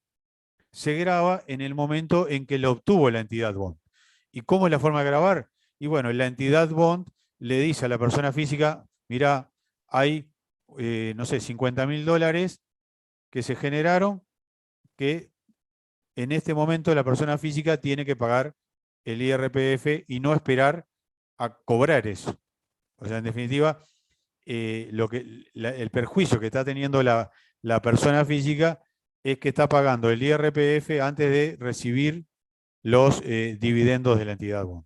se graba en el momento en que lo obtuvo la entidad bond. ¿Y cómo es la forma de grabar? Y bueno, la entidad bond le dice a la persona física, mira, hay, no sé, $50.000 que se generaron, que en este momento la persona física tiene que pagar el IRPF y no esperar a cobrar eso. O sea, en definitiva, el perjuicio que está teniendo la persona física es que está pagando el IRPF antes de recibir los dividendos de la entidad bond.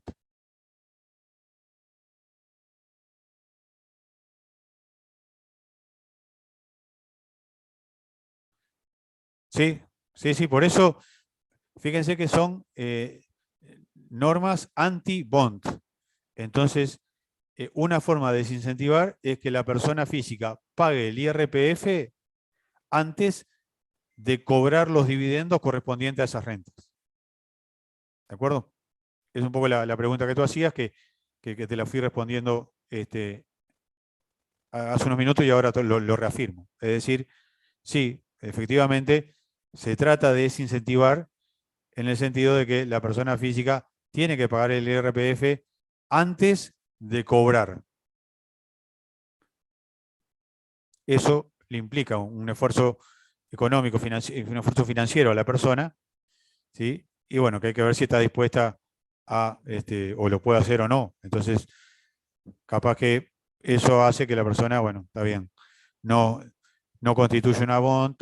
Sí, sí, por eso, fíjense que son normas anti-bond. Entonces, una forma de desincentivar es que la persona física pague el IRPF antes de cobrar los dividendos correspondientes a esas rentas. ¿De acuerdo? Es un poco la pregunta que tú hacías, que te la fui respondiendo hace unos minutos y ahora lo reafirmo. Es decir, sí, efectivamente, se trata de desincentivar en el sentido de que la persona física tiene que pagar el IRPF antes de cobrar. Eso le implica un esfuerzo económico, un esfuerzo financiero a la persona, ¿sí? Y bueno, que hay que ver si está dispuesta a, o lo puede hacer o no. Entonces, capaz que eso hace que la persona, bueno, está bien, no constituye una bond,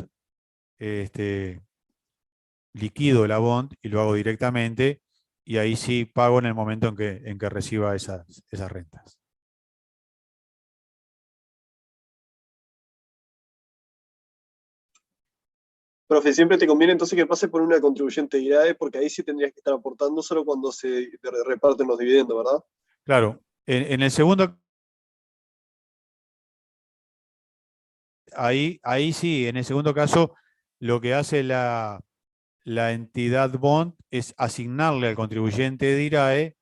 liquido la bond y lo hago directamente, y ahí sí pago en el momento en que reciba esas rentas. Profe, siempre te conviene entonces que pase por una contribuyente IRAE, porque ahí sí tendrías que estar aportando solo cuando se reparten los dividendos, ¿verdad? Claro, en el segundo, ahí sí, en el segundo caso, lo que hace la entidad bond es asignarle al contribuyente de IRAE,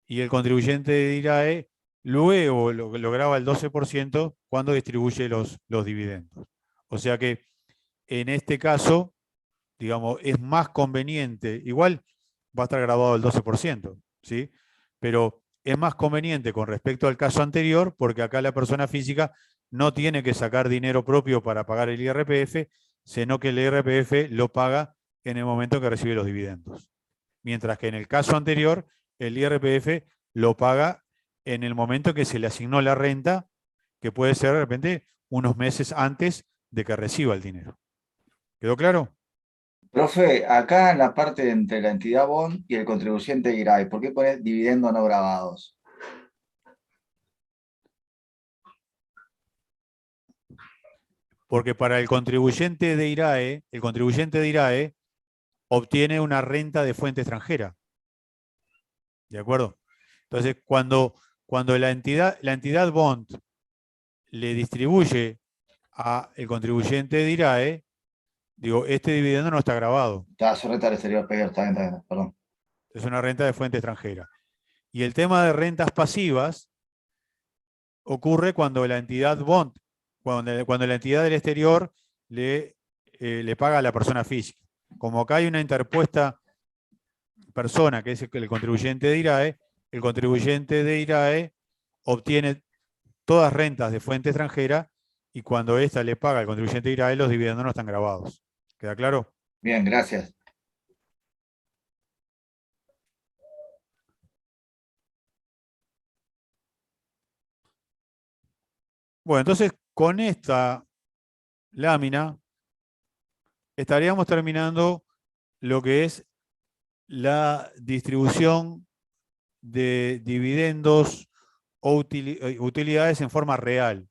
y el contribuyente de IRAE luego lo graba el 12% cuando distribuye los dividendos. O sea que en este caso, digamos, es más conveniente, igual va a estar grabado el 12%, ¿sí? Pero es más conveniente con respecto al caso anterior, porque acá la persona física no tiene que sacar dinero propio para pagar el IRPF, sino que el IRPF lo paga en el momento en que recibe los dividendos. Mientras que en el caso anterior, el IRPF lo paga en el momento que se le asignó la renta, que puede ser de repente unos meses antes de que reciba el dinero. ¿Quedó claro? Profe, acá en la parte entre la entidad bond y el contribuyente IRAE, ¿por qué pones dividendos no grabados? Porque para el contribuyente de IRAE obtiene una renta de fuente extranjera. ¿De acuerdo? Entonces, cuando la entidad bond le distribuye al contribuyente de IRAE, digo, este dividendo no está grabado. Está su renta al exterior, Pedro, está bien, perdón. Es una renta de fuente extranjera. Y el tema de rentas pasivas ocurre cuando la entidad bond, cuando la entidad del exterior le paga a la persona física. Como acá hay una interpuesta persona, que es el contribuyente de IRAE, el contribuyente de IRAE obtiene todas rentas de fuente extranjera, y cuando ésta le paga al contribuyente de IRAE, los dividendos no están grabados. ¿Queda claro? Bien, gracias. Bueno, entonces con esta lámina estaríamos terminando lo que es la distribución de dividendos o utilidades en forma real.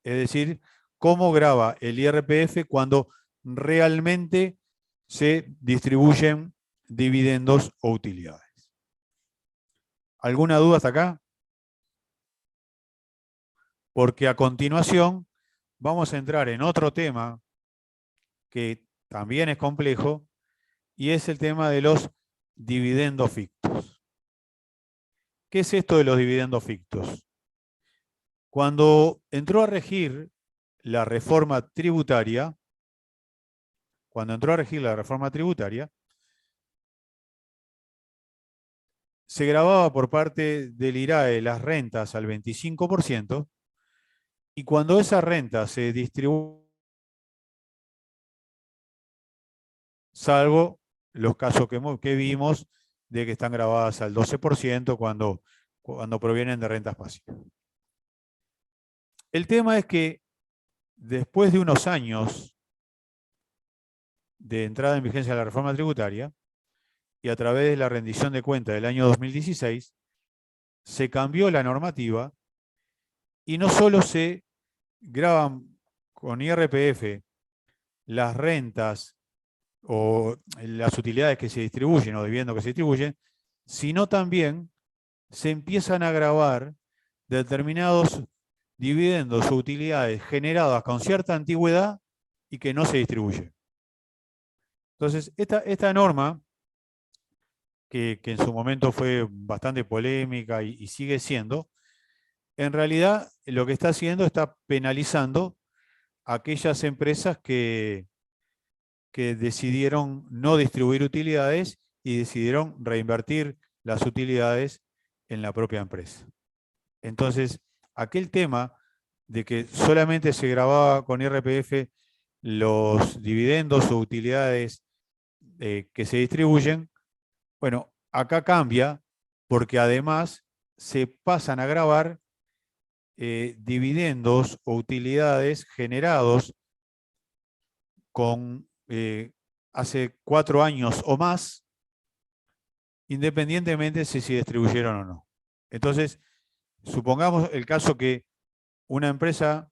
Es decir, cómo graba el IRPF cuando realmente se distribuyen dividendos o utilidades. ¿Alguna duda hasta acá? Porque a continuación vamos a entrar en otro tema que también es complejo, y es el tema de los dividendos fictos. ¿Qué es esto de los dividendos fictos? Cuando entró a regir la reforma tributaria, se grababa por parte del IRAE las rentas al 25%, y cuando esa renta se distribuye, salvo los casos que vimos de que están grabadas al 12% cuando provienen de rentas pasivas. El tema es que después de unos años de entrada en vigencia de la reforma tributaria y a través de la rendición de cuentas del año 2016, se cambió la normativa y no solo se graban con IRPF las rentas o las utilidades que se distribuyen o dividendos que se distribuyen, sino también se empiezan a gravar determinados dividendos o utilidades generadas con cierta antigüedad y que no se distribuyen. Entonces, esta norma, que en su momento fue bastante polémica y sigue siendo, en realidad lo que está haciendo está penalizando a aquellas empresas que decidieron no distribuir utilidades y decidieron reinvertir las utilidades en la propia empresa. Entonces, aquel tema de que solamente se grababa con IRPF los dividendos o utilidades que se distribuyen, bueno, acá cambia porque además se pasan a grabar dividendos o utilidades generados con hace 4 años o más, independientemente de si se distribuyeron o no. Entonces, supongamos el caso que una empresa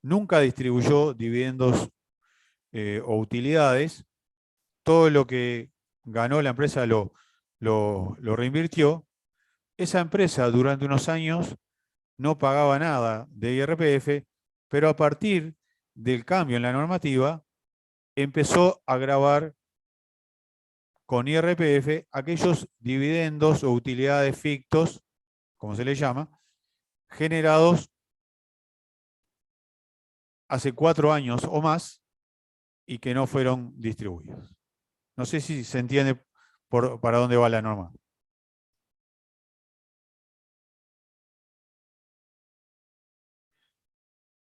nunca distribuyó dividendos o utilidades, todo lo que ganó la empresa lo reinvirtió. Esa empresa durante unos años no pagaba nada de IRPF, pero a partir del cambio en la normativa empezó a gravar con IRPF aquellos dividendos o utilidades fictos, como se les llama, generados hace 4 años o más y que no fueron distribuidos. No sé si se entiende para dónde va la norma.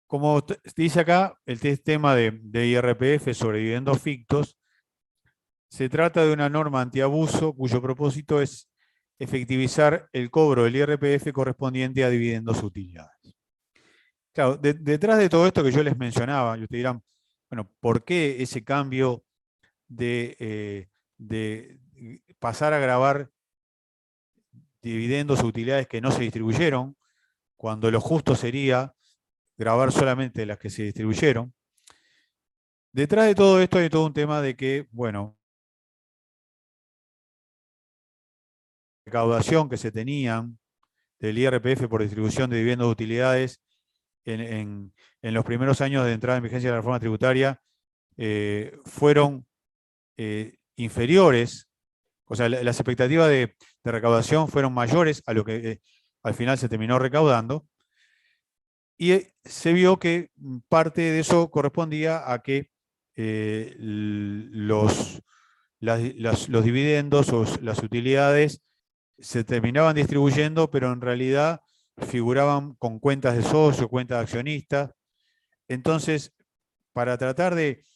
Como dice acá, el tema de IRPF sobre dividendos fictos, se trata de una norma antiabuso cuyo propósito es efectivizar el cobro del IRPF correspondiente a dividendos o utilidades. Claro, detrás de todo esto que yo les mencionaba, y ustedes dirán, bueno, ¿por qué ese cambio de pasar a grabar dividendos o utilidades que no se distribuyeron, cuando lo justo sería grabar solamente las que se distribuyeron? Detrás de todo esto hay todo un tema de que, bueno, la recaudación que se tenían del IRPF por distribución de dividendos de utilidades en los primeros años de entrada en vigencia de la reforma tributaria fueron inferiores, o sea, las expectativas de recaudación fueron mayores a lo que al final se terminó recaudando, y se vio que parte de eso correspondía a que los dividendos o las utilidades se terminaban distribuyendo, pero en realidad figuraban con cuentas de socio, cuentas de accionistas. Entonces, para tratar de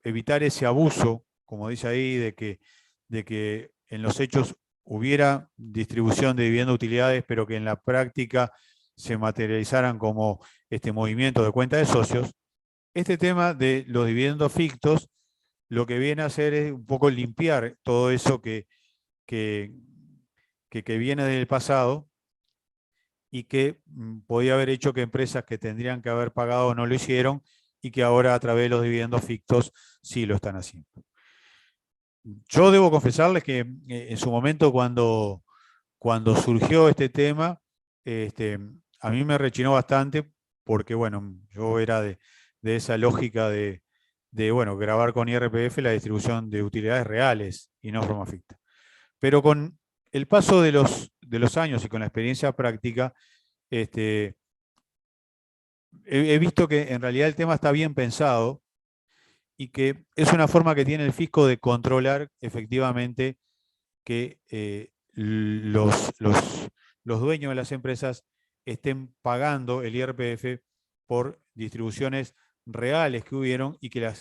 evitar ese abuso, como dice ahí, de que en los hechos hubiera distribución de dividendos de utilidades, pero que en la práctica se materializaran como movimiento de cuenta de socios, este tema de los dividendos fictos lo que viene a hacer es un poco limpiar todo eso que viene del pasado y que podía haber hecho que empresas que tendrían que haber pagado no lo hicieron y que ahora a través de los dividendos fictos sí lo están haciendo. Yo debo confesarles que en su momento cuando surgió este tema, a mí me rechinó bastante porque, bueno, yo era de esa lógica de bueno, grabar con IRPF la distribución de utilidades reales y no forma ficta. Pero con el paso de los años y con la experiencia práctica, he visto que en realidad el tema está bien pensado y que es una forma que tiene el fisco de controlar efectivamente que los dueños de las empresas estén pagando el IRPF por distribuciones reales que hubieron y que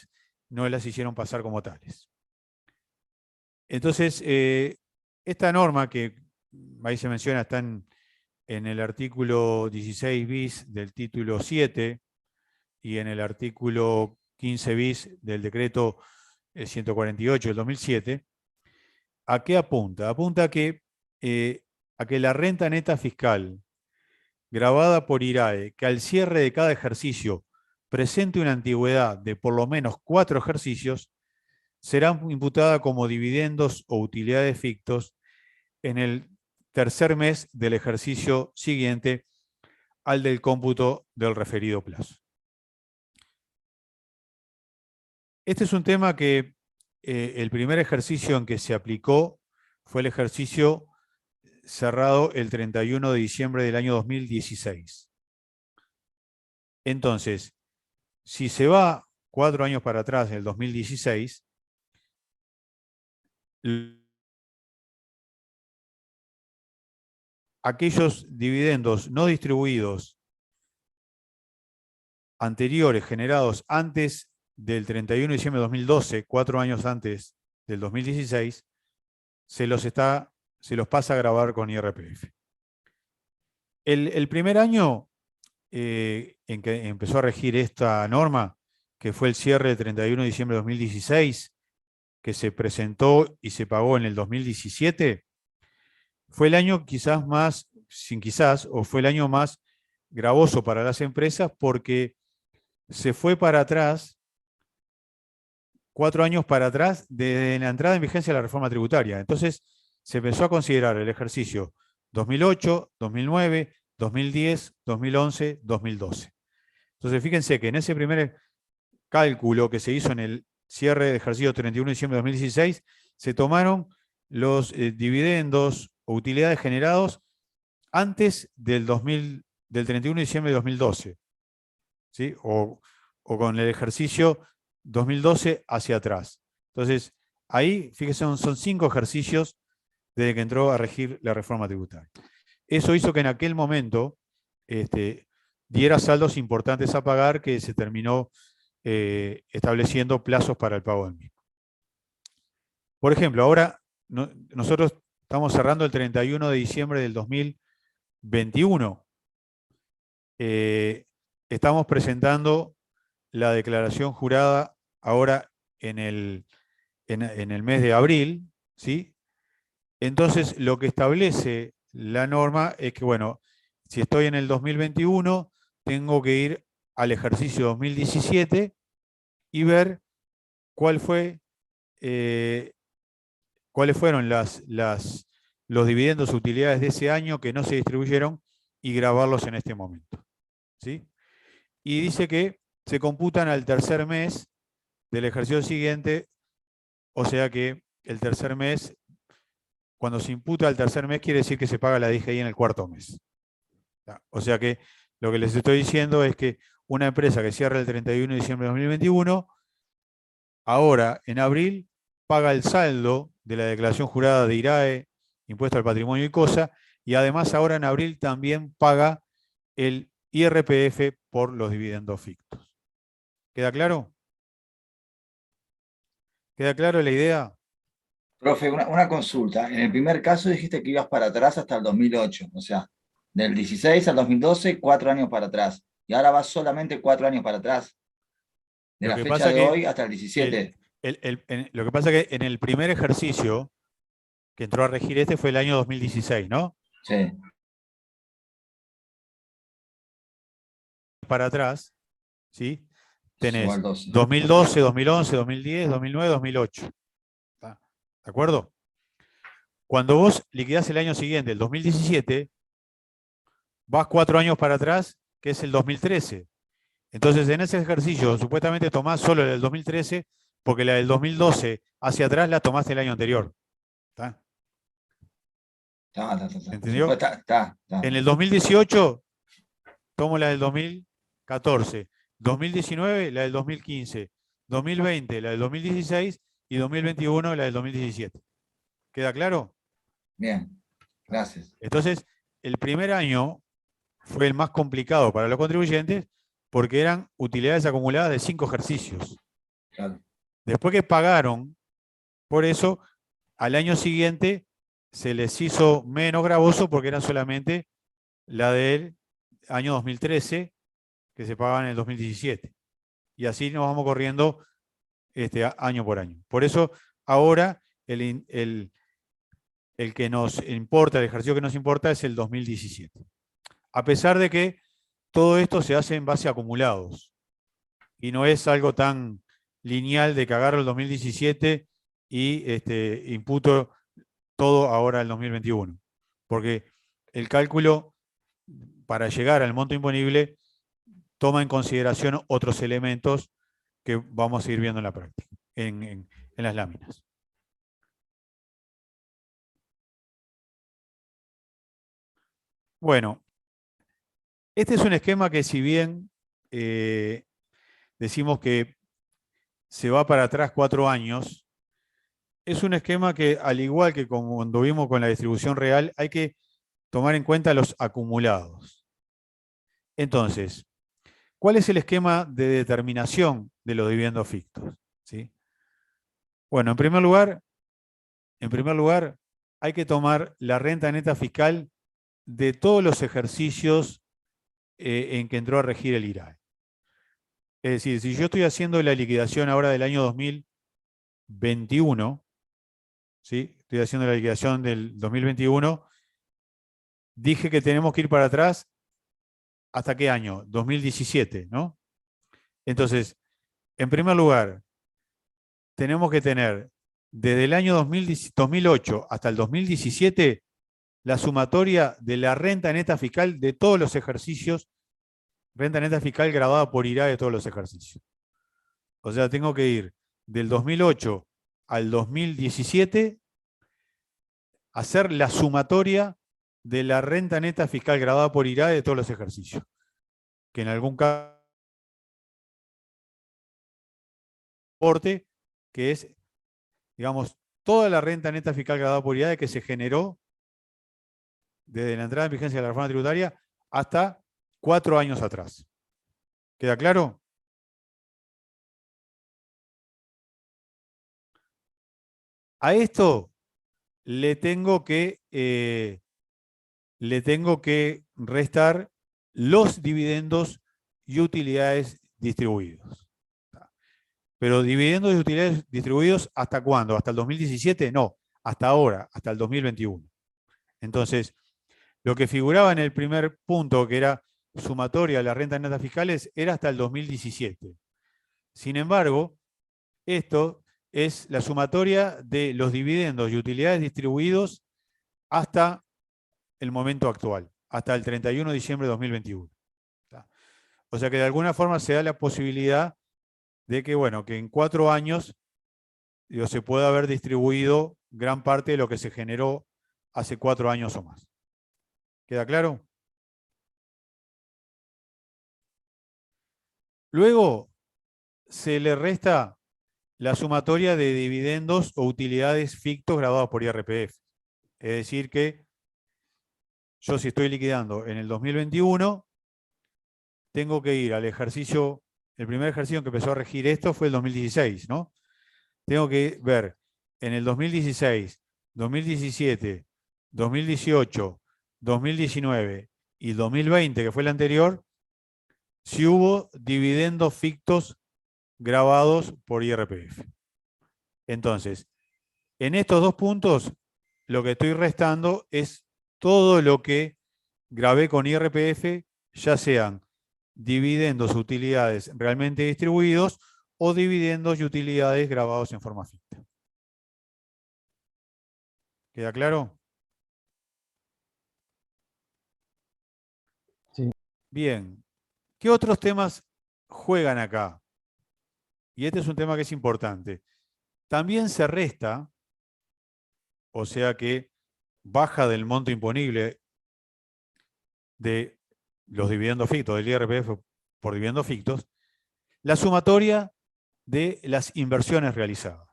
no las hicieron pasar como tales. Entonces, esta norma que ahí se menciona está en el artículo 16 bis del título 7 y en el artículo 15 bis del decreto 148 del 2007, ¿a qué apunta? Apunta a que la renta neta fiscal grabada por IRAE, que al cierre de cada ejercicio presente una antigüedad de por lo menos 4 ejercicios, será imputada como dividendos o utilidades fictos en el tercer mes del ejercicio siguiente al del cómputo del referido plazo. Este es un tema que el primer ejercicio en que se aplicó fue el ejercicio cerrado el 31 de diciembre del año 2016. Entonces, si se va 4 años para atrás, en el 2016, aquellos dividendos no distribuidos anteriores, generados antes del 31 de diciembre de 2012, 4 años antes del 2016, se los pasa a grabar con IRPF. El primer año en que empezó a regir esta norma, que fue el cierre del 31 de diciembre de 2016, que se presentó y se pagó en el 2017, fue el año fue el año más gravoso para las empresas porque se fue para atrás, 4 años para atrás, desde la entrada en vigencia de la reforma tributaria. Entonces, se empezó a considerar el ejercicio 2008, 2009, 2010, 2011, 2012. Entonces, fíjense que en ese primer cálculo que se hizo en el cierre de ejercicio 31 de diciembre de 2016, se tomaron los dividendos o utilidades generados antes del 31 de diciembre de 2012, ¿sí? O con el ejercicio 2012 hacia atrás. Entonces, ahí, fíjense, son 5 ejercicios desde que entró a regir la reforma tributaria. Eso hizo que en aquel momento diera saldos importantes a pagar, que se terminó estableciendo plazos para el pago del mismo. Por ejemplo, ahora nosotros estamos cerrando el 31 de diciembre del 2021. Estamos presentando la declaración jurada ahora en el mes de abril, ¿sí? Entonces, lo que establece la norma es que, bueno, si estoy en el 2021, tengo que ir al ejercicio 2017 y ver cuáles fueron los dividendos utilidades de ese año que no se distribuyeron y grabarlos en este momento, ¿sí? Y dice que se computan al tercer mes del ejercicio siguiente, o sea que el tercer mes, cuando se imputa al tercer mes, quiere decir que se paga la DGI en el cuarto mes. O sea que lo que les estoy diciendo es que una empresa que cierra el 31 de diciembre de 2021, ahora en abril, paga el saldo de la declaración jurada de IRAE, impuesto al patrimonio y cosa, y además ahora en abril también paga el IRPF por los dividendos fictos. ¿Queda claro? ¿Queda claro la idea? Profe, una consulta. En el primer caso dijiste que ibas para atrás hasta el 2008, o sea, del 16 al 2012, 4 años para atrás. Y ahora vas solamente 4 años para atrás. De Lo la que fecha pasa de que hoy hasta el 17. Lo que pasa es que en el primer ejercicio que entró a regir fue el año 2016, ¿no? Sí. Para atrás, ¿sí? Tenés Igual 12. 2012, 2011, 2010, 2009, 2008. ¿De acuerdo? Cuando vos liquidás el año siguiente, el 2017, vas 4 años para atrás, que es el 2013. Entonces, en ese ejercicio, supuestamente tomás solo el del 2013, porque la del 2012 hacia atrás la tomaste el año anterior. ¿Está? ¿Entendió? En el 2018, tomo la del 2014. 2019, la del 2015. 2020, la del 2016. Y 2021, la del 2017. ¿Queda claro? Bien, gracias. Entonces, el primer año fue el más complicado para los contribuyentes porque eran utilidades acumuladas de 5 ejercicios. Claro. Después que pagaron, por eso, al año siguiente se les hizo menos gravoso porque eran solamente la del año 2013 que se pagaban en el 2017. Y así nos vamos corriendo año por año. Por eso, ahora el que nos importa, el ejercicio que nos importa es el 2017. A pesar de que todo esto se hace en base a acumulados. y no es algo tan lineal de que agarro el 2017 y imputo todo ahora al 2021. Porque el cálculo, para llegar al monto imponible, toma en consideración otros elementos que vamos a ir viendo en la práctica, en las láminas. Bueno, este es un esquema que, si bien decimos que se va para atrás 4 años, es un esquema que, al igual que cuando vimos con la distribución real, hay que tomar en cuenta los acumulados. Entonces, ¿cuál es el esquema de determinación de los dividendos fictos? ¿Sí? Bueno, en primer lugar, hay que tomar la renta neta fiscal de todos los ejercicios en que entró a regir el IRAE. Es decir, si yo estoy haciendo la liquidación ahora del año 2021, ¿sí? Estoy haciendo la liquidación del 2021, dije que tenemos que ir para atrás, ¿hasta qué año? 2017, ¿no? Entonces, en primer lugar, tenemos que tener desde el año 2008 hasta el 2017 la sumatoria de la renta neta fiscal de todos los ejercicios, renta neta fiscal grabada por IRAE de todos los ejercicios. O sea, tengo que ir del 2008 al 2017, hacer la sumatoria de la renta neta fiscal grabada por IRAE de todos los ejercicios. Que en algún caso, que es, digamos, toda la renta neta fiscal grabada por IRAE que se generó desde la entrada en vigencia de la reforma tributaria hasta 4 años atrás. ¿Queda claro? A esto le tengo que restar los dividendos y utilidades distribuidos. Pero dividendos y utilidades distribuidos, ¿hasta cuándo? ¿Hasta el 2017? No, hasta ahora, hasta el 2021. Entonces, lo que figuraba en el primer punto, que era sumatoria de las rentas netas fiscales, era hasta el 2017. Sin embargo, esto es la sumatoria de los dividendos y utilidades distribuidos hasta el momento actual, hasta el 31 de diciembre de 2021. O sea que de alguna forma se da la posibilidad de que, bueno, que en 4 años se pueda haber distribuido gran parte de lo que se generó hace 4 años o más. ¿Queda claro? Luego se le resta la sumatoria de dividendos o utilidades fictos grabados por IRPF. Es decir que yo, si estoy liquidando en el 2021, tengo que ir al ejercicio, el primer ejercicio en que empezó a regir esto fue el 2016, ¿no? Tengo que ver en el 2016, 2017, 2018, 2019 y 2020, que fue el anterior, si hubo dividendos fictos grabados por IRPF. Entonces, en estos 2 puntos, lo que estoy restando es todo lo que grabé con IRPF, ya sean dividendos, utilidades realmente distribuidos o dividendos y utilidades grabados en forma ficta. ¿Queda claro? Sí. Bien. ¿Qué otros temas juegan acá? Y este es un tema que es importante. También se resta, o sea que baja del monto imponible de los dividendos fictos, del IRPF por dividendos fictos, la sumatoria de las inversiones realizadas.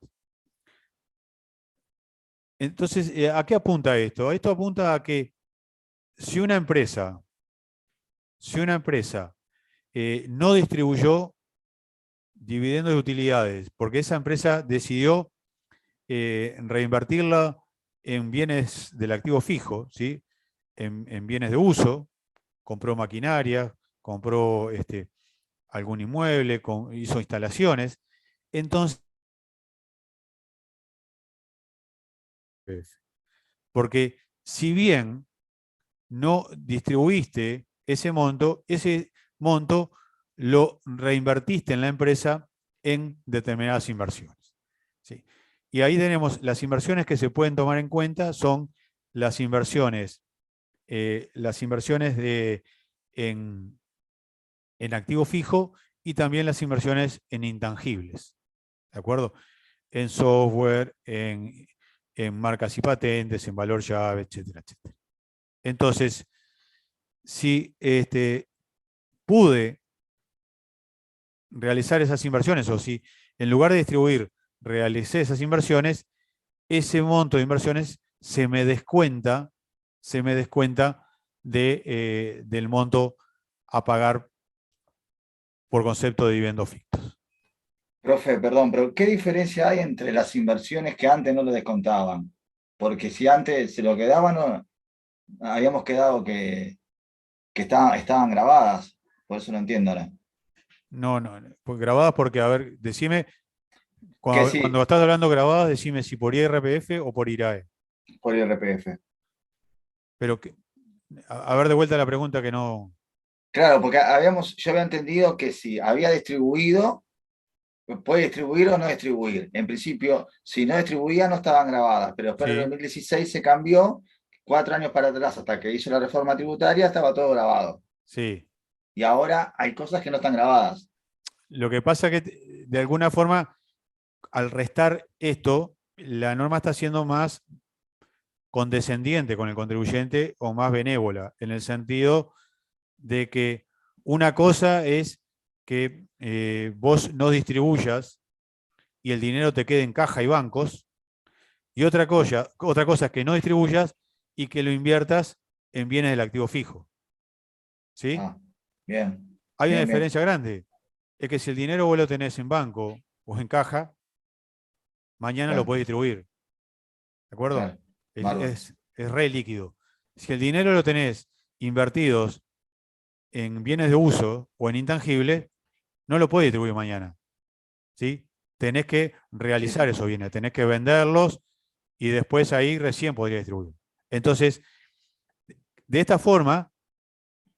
Entonces, ¿a qué apunta esto? Esto apunta a que si una empresa no distribuyó dividendos de utilidades porque esa empresa decidió reinvertirla en bienes del activo fijo, ¿sí? en bienes de uso, compró maquinaria, compró algún inmueble, hizo instalaciones, entonces, porque si bien no distribuiste ese monto lo reinvertiste en la empresa en determinadas inversiones. ¿Sí? Y ahí tenemos las inversiones que se pueden tomar en cuenta, son las inversiones en activo fijo y también las inversiones en intangibles. ¿De acuerdo? En software, en marcas y patentes, en valor llave, etcétera, etcétera. Entonces, si pude realizar esas inversiones, o si en lugar de distribuir realicé esas inversiones, ese monto de inversiones se me descuenta del monto a pagar por concepto de dividendos fictos. Profe, perdón, pero ¿qué diferencia hay entre las inversiones que antes no lo descontaban? Porque si antes se lo quedaban, no, habíamos quedado que estaban grabadas. Por eso no entiendo ahora. No, pues grabadas porque, a ver, decime, Que sí, cuando estás hablando grabadas, decime si por IRPF o por IRAE. por IRPF. Pero, a ver, de vuelta la pregunta que no... Claro, porque yo había entendido que si había distribuido, puede distribuir o no distribuir. En principio, si no distribuía, no estaban grabadas, pero después Sí. en el 2016 se cambió, 4 años para atrás, hasta que hizo la reforma tributaria, estaba todo grabado. Sí. Y ahora hay cosas que no están grabadas. Lo que pasa es que, de alguna forma, al restar esto, la norma está siendo más condescendiente con el contribuyente o más benévola, en el sentido de que una cosa es que vos no distribuyas y el dinero te quede en caja y bancos, y otra cosa es que no distribuyas y que lo inviertas en bienes del activo fijo. ¿Sí? Ah, bien. Hay una Bien, bien. diferencia grande. Es que si el dinero vos lo tenés en banco o en caja, mañana lo Claro, podés distribuir. ¿De acuerdo? claro. Bárbaro. Es re líquido. Si el dinero lo tenés invertidos en bienes de uso o en intangibles, no lo podés distribuir mañana. ¿Sí? Tenés que realizar esos bienes, tenés que venderlos y después ahí recién podría distribuir. Entonces, de esta forma,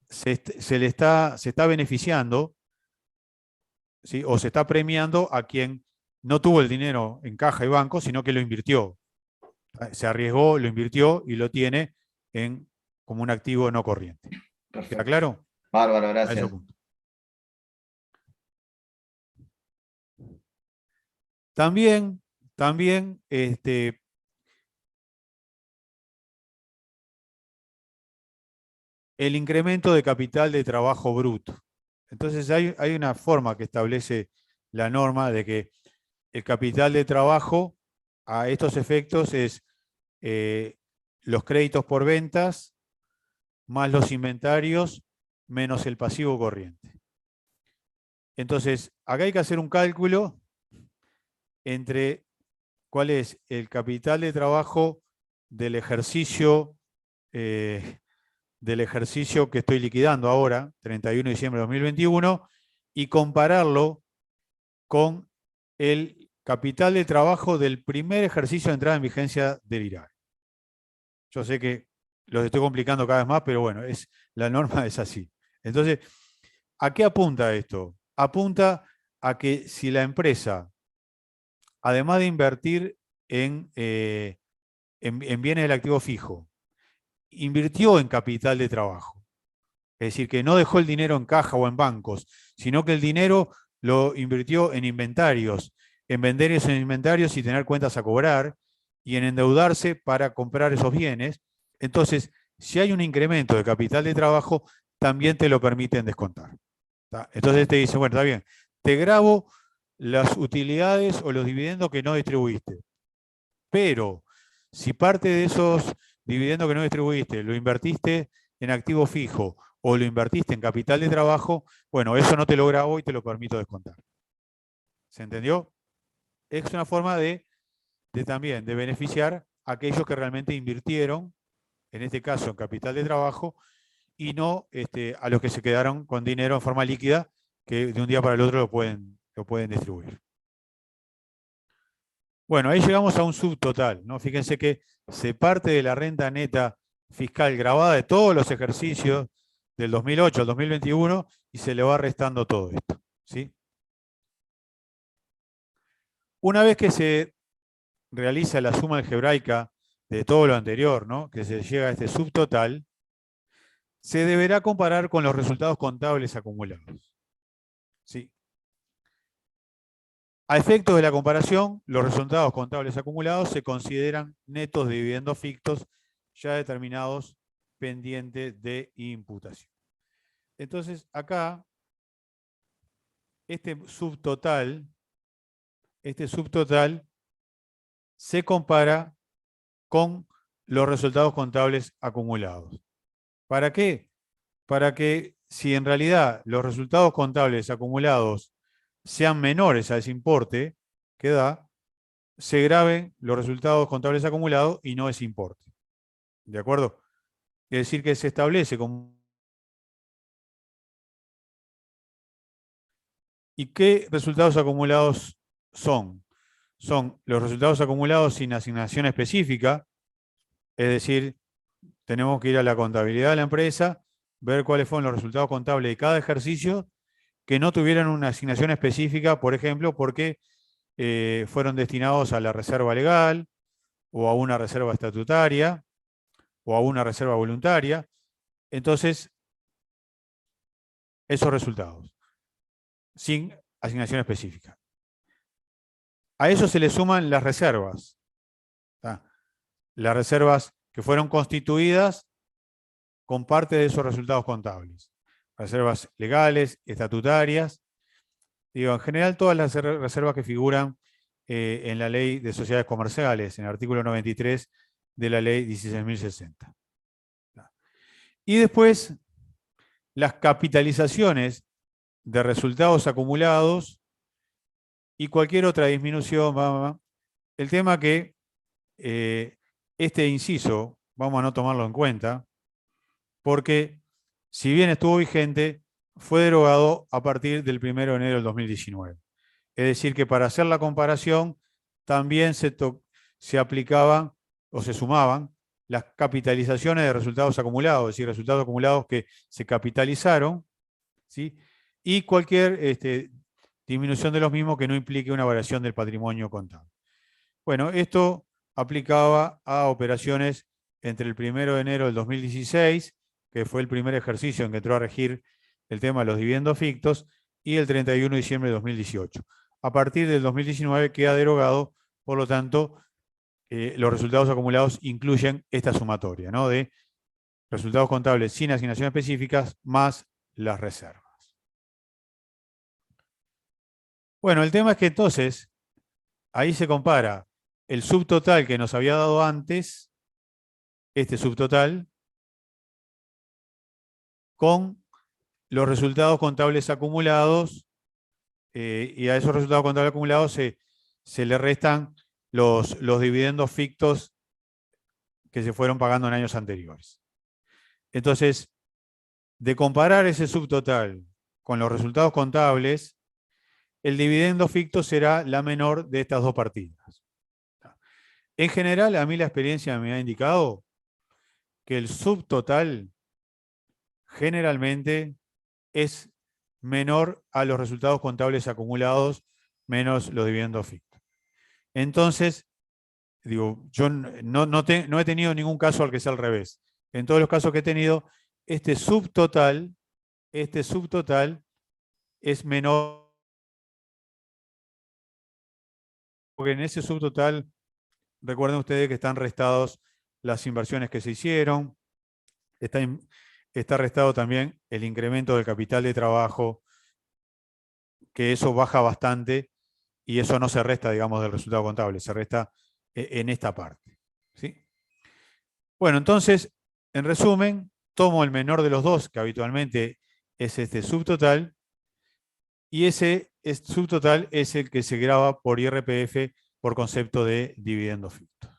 se está beneficiando, ¿sí? O se está premiando a quien no tuvo el dinero en caja y banco, sino que lo invirtió. Se arriesgó, lo invirtió y lo tiene como un activo no corriente. ¿Queda Perfecto. claro? Bárbaro, A gracias. ese punto. También el incremento de capital de trabajo bruto. Entonces hay una forma que establece la norma de que el capital de trabajo a estos efectos es los créditos por ventas más los inventarios menos el pasivo corriente. Entonces, acá hay que hacer un cálculo entre cuál es el capital de trabajo del ejercicio que estoy liquidando ahora, 31 de diciembre de 2021, y compararlo con el capital de trabajo del primer ejercicio de entrada en vigencia del IRAE. Yo sé que los estoy complicando cada vez más, pero bueno, la norma es así. Entonces, ¿a qué apunta esto? Apunta a que si la empresa, además de invertir en bienes del activo fijo, invirtió en capital de trabajo, es decir, que no dejó el dinero en caja o en bancos, sino que el dinero lo invirtió en inventarios, en vender esos inventarios y tener cuentas a cobrar, y en endeudarse para comprar esos bienes. Entonces, si hay un incremento de capital de trabajo, también te lo permiten descontar. ¿Tá? Entonces te dice, bueno, está bien, te grabo las utilidades o los dividendos que no distribuiste, pero si parte de esos dividendos que no distribuiste lo invertiste en activo fijo o lo invertiste en capital de trabajo, bueno, eso no te lo grabo y te lo permito descontar. ¿Se entendió? Es una forma también de beneficiar a aquellos que realmente invirtieron, en este caso en capital de trabajo, y no a los que se quedaron con dinero en forma líquida, que de un día para el otro lo pueden distribuir. Bueno, ahí llegamos a un subtotal, ¿no? Fíjense que se parte de la renta neta fiscal grabada de todos los ejercicios del 2008 al 2021 y se le va restando todo esto, ¿sí? Una vez que se realiza la suma algebraica de todo lo anterior, ¿no? Que se llega a este subtotal, se deberá comparar con los resultados contables acumulados, ¿sí? A efectos de la comparación, los resultados contables acumulados se consideran netos de dividendos fictos ya determinados pendientes de imputación. Entonces, acá, este subtotal se compara con los resultados contables acumulados. ¿Para qué? Para que si en realidad los resultados contables acumulados sean menores a ese importe que da, se graben los resultados contables acumulados y no ese importe. ¿De acuerdo? Es decir, que se establece como... ¿Y qué resultados acumulados son? Son los resultados acumulados sin asignación específica, es decir, tenemos que ir a la contabilidad de la empresa, ver cuáles fueron los resultados contables de cada ejercicio que no tuvieran una asignación específica, por ejemplo, porque fueron destinados a la reserva legal, o a una reserva estatutaria, o a una reserva voluntaria. Entonces, esos resultados, sin asignación específica. A eso se le suman las reservas. ¿Tá? Las reservas que fueron constituidas con parte de esos resultados contables. Reservas legales, estatutarias. Digo, en general todas las reservas que figuran en la Ley de Sociedades Comerciales, en el artículo 93 de la Ley 16.060. Y después, las capitalizaciones de resultados acumulados y cualquier otra disminución. El tema que este inciso, vamos a no tomarlo en cuenta, porque si bien estuvo vigente, fue derogado a partir del 1 de enero del 2019. Es decir, que para hacer la comparación también se aplicaban o se sumaban las capitalizaciones de resultados acumulados, es decir, resultados acumulados que se capitalizaron, ¿sí? Y cualquier disminución de los mismos que no implique una variación del patrimonio contable. Bueno, esto aplicaba a operaciones entre el 1 de enero del 2016, que fue el primer ejercicio en que entró a regir el tema de los dividendos fictos, y el 31 de diciembre de 2018. A partir del 2019 queda derogado, por lo tanto, los resultados acumulados incluyen esta sumatoria, ¿no? De resultados contables sin asignaciones específicas más las reservas. Bueno, el tema es que entonces, ahí se compara el subtotal que nos había dado antes, este subtotal, con los resultados contables acumulados, y a esos resultados contables acumulados se le restan los dividendos fictos que se fueron pagando en años anteriores. Entonces, de comparar ese subtotal con los resultados contables, el dividendo ficto será la menor de estas dos partidas. En general, a mí la experiencia me ha indicado que el subtotal generalmente es menor a los resultados contables acumulados menos los dividendos fictos. Entonces, digo, yo no he tenido ningún caso al que sea al revés. En todos los casos que he tenido, este subtotal es menor, porque en ese subtotal, recuerden ustedes que están restados las inversiones que se hicieron, está restado también el incremento del capital de trabajo, que eso baja bastante, y eso no se resta, digamos, del resultado contable, se resta en esta parte, ¿sí? Bueno, entonces, en resumen, tomo el menor de los dos, que habitualmente es este subtotal, y ese subtotal es el que se grava por IRPF por concepto de dividendos fictos.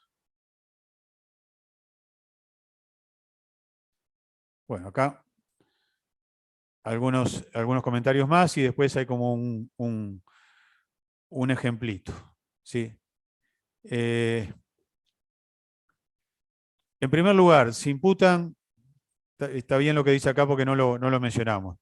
Bueno, acá algunos comentarios más y después hay como un ejemplito, ¿sí? En primer lugar, se imputan está bien lo que dice acá porque no lo mencionamos.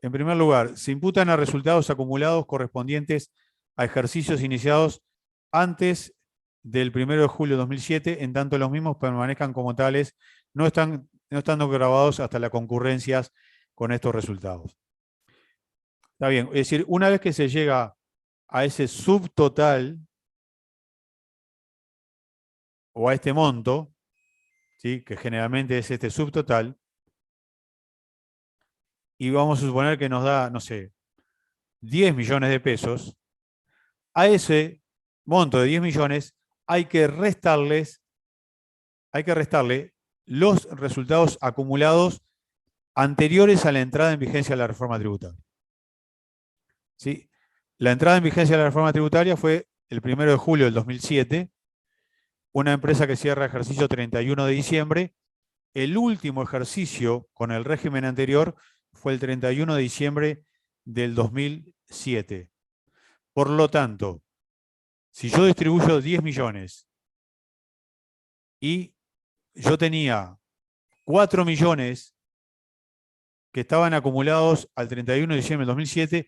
En primer lugar, se imputan a resultados acumulados correspondientes a ejercicios iniciados antes del 1 de julio de 2007, en tanto los mismos permanezcan como tales, no estando grabados hasta las concurrencias con estos resultados. Está bien, es decir, una vez que se llega a ese subtotal o a este monto, ¿sí?, que generalmente es este subtotal, y vamos a suponer que nos da, no sé, 10 millones de pesos, a ese monto de 10 millones hay que restarle los resultados acumulados anteriores a la entrada en vigencia de la reforma tributaria. ¿Sí? La entrada en vigencia de la reforma tributaria fue el 1 de julio del 2007, una empresa que cierra ejercicio 31 de diciembre. El último ejercicio con el régimen anterior fue el 31 de diciembre del 2007. Por lo tanto, si yo distribuyo 10 millones y yo tenía 4 millones que estaban acumulados al 31 de diciembre del 2007,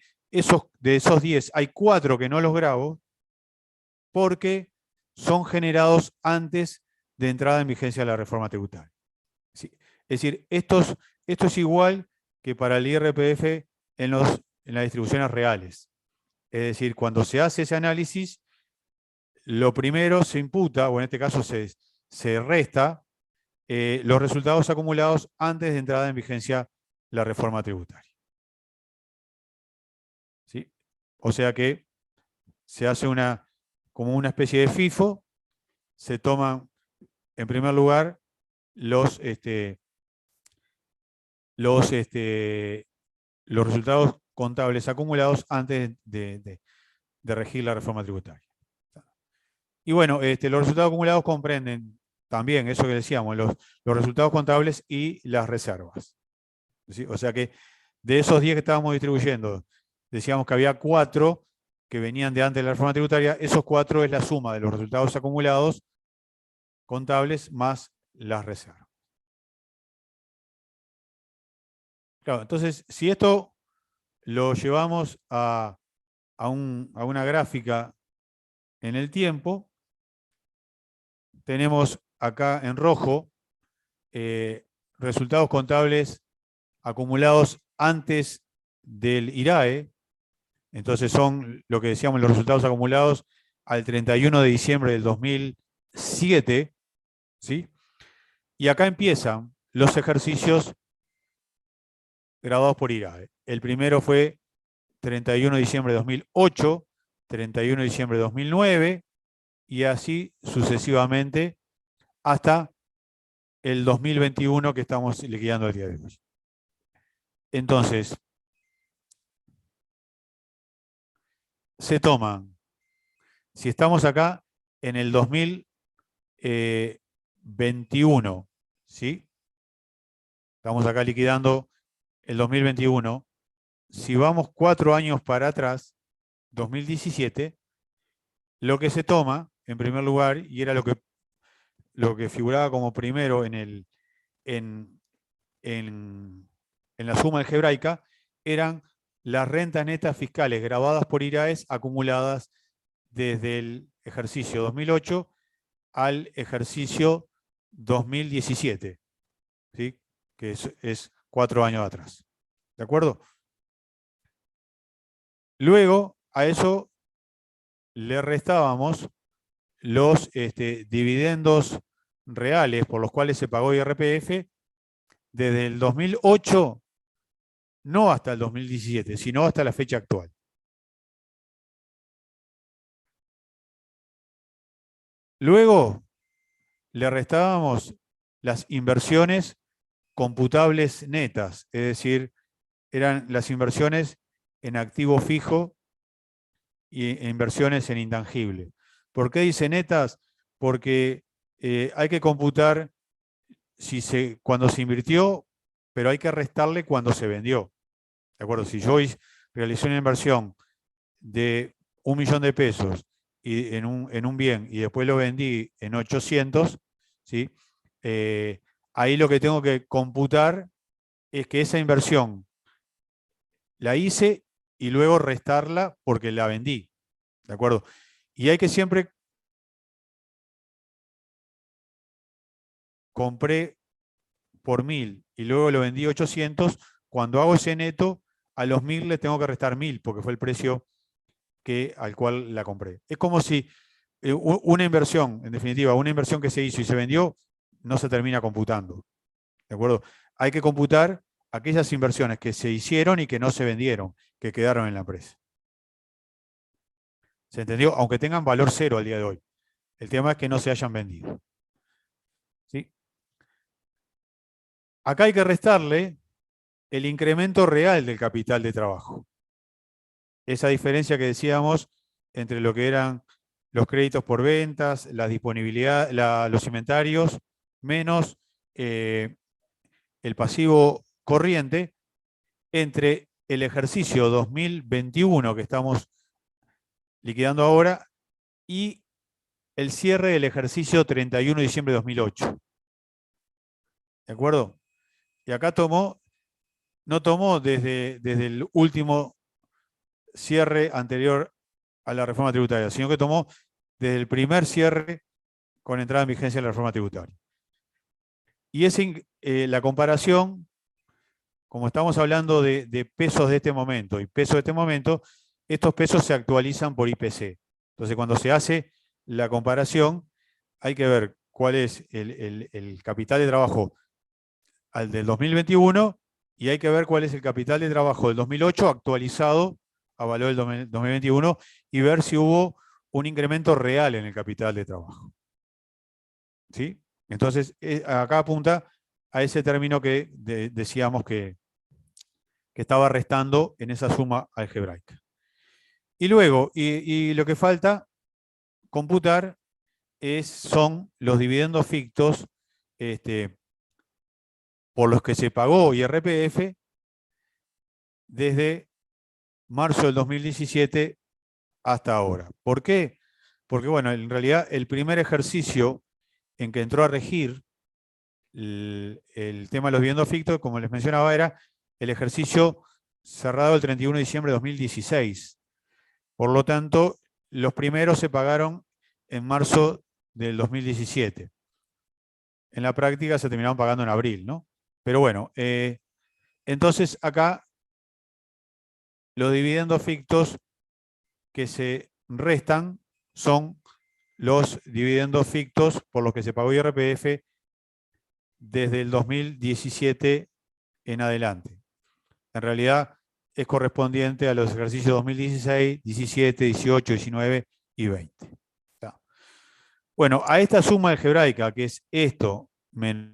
de esos 10 hay 4 que no los grabo porque son generados antes de entrada en vigencia de la reforma tributaria. ¿Sí? Es decir, esto es igual que para el IRPF en las distribuciones reales. Es decir, cuando se hace ese análisis, lo primero se imputa, o en este caso se resta, los resultados acumulados antes de entrada en vigencia la reforma tributaria. ¿Sí? O sea que se hace como una especie de FIFO, se toman en primer lugar los resultados contables acumulados antes de regir la reforma tributaria. Y bueno, los resultados acumulados comprenden también eso que decíamos, los resultados contables y las reservas. ¿Sí? O sea que de esos 10 que estábamos distribuyendo, decíamos que había 4 que venían de antes de la reforma tributaria. Esos 4 es la suma de los resultados acumulados contables más las reservas. Claro, entonces, si esto lo llevamos a una gráfica en el tiempo, tenemos acá en rojo resultados contables acumulados antes del IRAE. Entonces son lo que decíamos, los resultados acumulados al 31 de diciembre del 2007. ¿Sí? Y acá empiezan los ejercicios grabados por IRAE. El primero fue 31 de diciembre de 2008, 31 de diciembre de 2009, y así sucesivamente hasta el 2021 que estamos liquidando el día de hoy. Entonces, se toman, si estamos acá en el 2021, ¿sí? Estamos acá liquidando el 2021. Si vamos 4 años para atrás, 2017, lo que se toma, en primer lugar, y era lo que figuraba como primero en la suma algebraica, eran las rentas netas fiscales grabadas por IRAES acumuladas desde el ejercicio 2008 al ejercicio 2017, ¿sí? Que es 4 años atrás. ¿De acuerdo? Luego, a eso le restábamos los dividendos reales por los cuales se pagó IRPF desde el 2008, no hasta el 2017, sino hasta la fecha actual. Luego le restábamos las inversiones computables netas, es decir, eran las inversiones en activo fijo e inversiones en intangible. ¿Por qué dice netas? Porque hay que computar cuando se invirtió, pero hay que restarle cuando se vendió. ¿De acuerdo? Si yo realicé una inversión de 1 millón de pesos en un bien y después lo vendí en 800, ¿sí? Ahí lo que tengo que computar es que esa inversión la hice y luego restarla porque la vendí. ¿De acuerdo? Y hay que siempre compré por 1000 y luego lo vendí 800, cuando hago ese neto, a los 1000 le tengo que restar 1000 porque fue el precio al cual la compré. Es como si una inversión, en definitiva, una inversión que se hizo y se vendió, no se termina computando. ¿De acuerdo? Hay que computar aquellas inversiones que se hicieron y que no se vendieron, que quedaron en la empresa. ¿Se entendió? Aunque tengan valor cero al día de hoy. El tema es que no se hayan vendido. ¿Sí? Acá hay que restarle el incremento real del capital de trabajo. Esa diferencia que decíamos entre lo que eran los créditos por ventas, la disponibilidad, los inventarios, menos el pasivo corriente, entre el ejercicio 2021 que estamos liquidando ahora y el cierre del ejercicio 31 de diciembre de 2008. ¿De acuerdo? Y acá no tomó desde el último cierre anterior a la reforma tributaria, sino que tomó desde el primer cierre con entrada en vigencia de la reforma tributaria. Y la comparación, como estamos hablando de pesos de este momento y pesos de este momento, estos pesos se actualizan por IPC. Entonces, cuando se hace la comparación, hay que ver cuál es el capital de trabajo al del 2021 y hay que ver cuál es el capital de trabajo del 2008 actualizado a valor del 2021 y ver si hubo un incremento real en el capital de trabajo. ¿Sí? Entonces, acá apunta a ese término que decíamos que estaba restando en esa suma algebraica. Y luego, y lo que falta computar son los dividendos fictos por los que se pagó IRPF desde marzo del 2017 hasta ahora. ¿Por qué? Porque, bueno, en realidad el primer ejercicio en que entró a regir el tema de los dividendos fictos, como les mencionaba, era el ejercicio cerrado el 31 de diciembre de 2016. Por lo tanto, los primeros se pagaron en marzo del 2017. En la práctica se terminaron pagando en abril, ¿no? Pero bueno, entonces acá los dividendos fictos que se restan son los dividendos fictos por los que se pagó IRPF desde el 2017 en adelante. En realidad es correspondiente a los ejercicios 2016, 17, 18, 19 y 20. ¿Está? Bueno, a esta suma algebraica, que es esto menos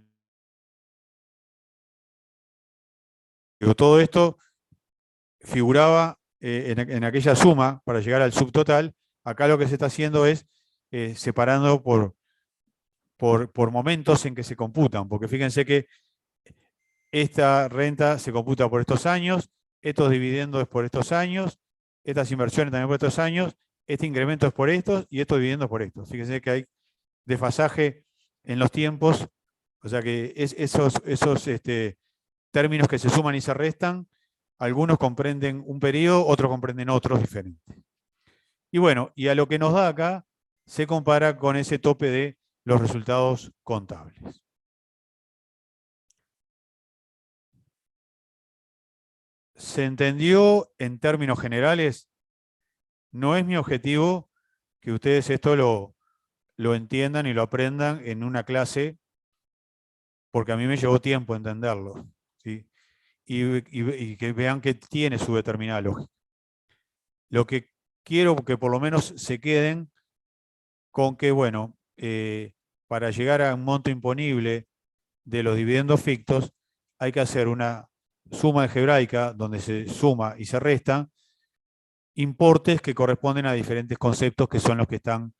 todo esto, figuraba en aquella suma para llegar al subtotal. Acá lo que se está haciendo es separando por momentos en que se computan, porque fíjense que esta renta se computa por estos años, estos dividendos es por estos años, estas inversiones también por estos años, este incremento es por estos y estos dividendos por estos. Fíjense que hay desfasaje en los tiempos, o sea que esos términos que se suman y se restan, algunos comprenden un periodo, otros comprenden otros diferentes. Y bueno, y a lo que nos da acá se compara con ese tope de los resultados contables. ¿Se entendió en términos generales? No es mi objetivo que ustedes esto lo entiendan y lo aprendan en una clase, porque a mí me llevó tiempo entenderlo, ¿sí? Y que vean que tiene su determinada lógica. Lo que quiero que por lo menos se queden con que, bueno, para llegar a un monto imponible de los dividendos fictos, hay que hacer una suma algebraica donde se suma y se resta importes que corresponden a diferentes conceptos que son los que están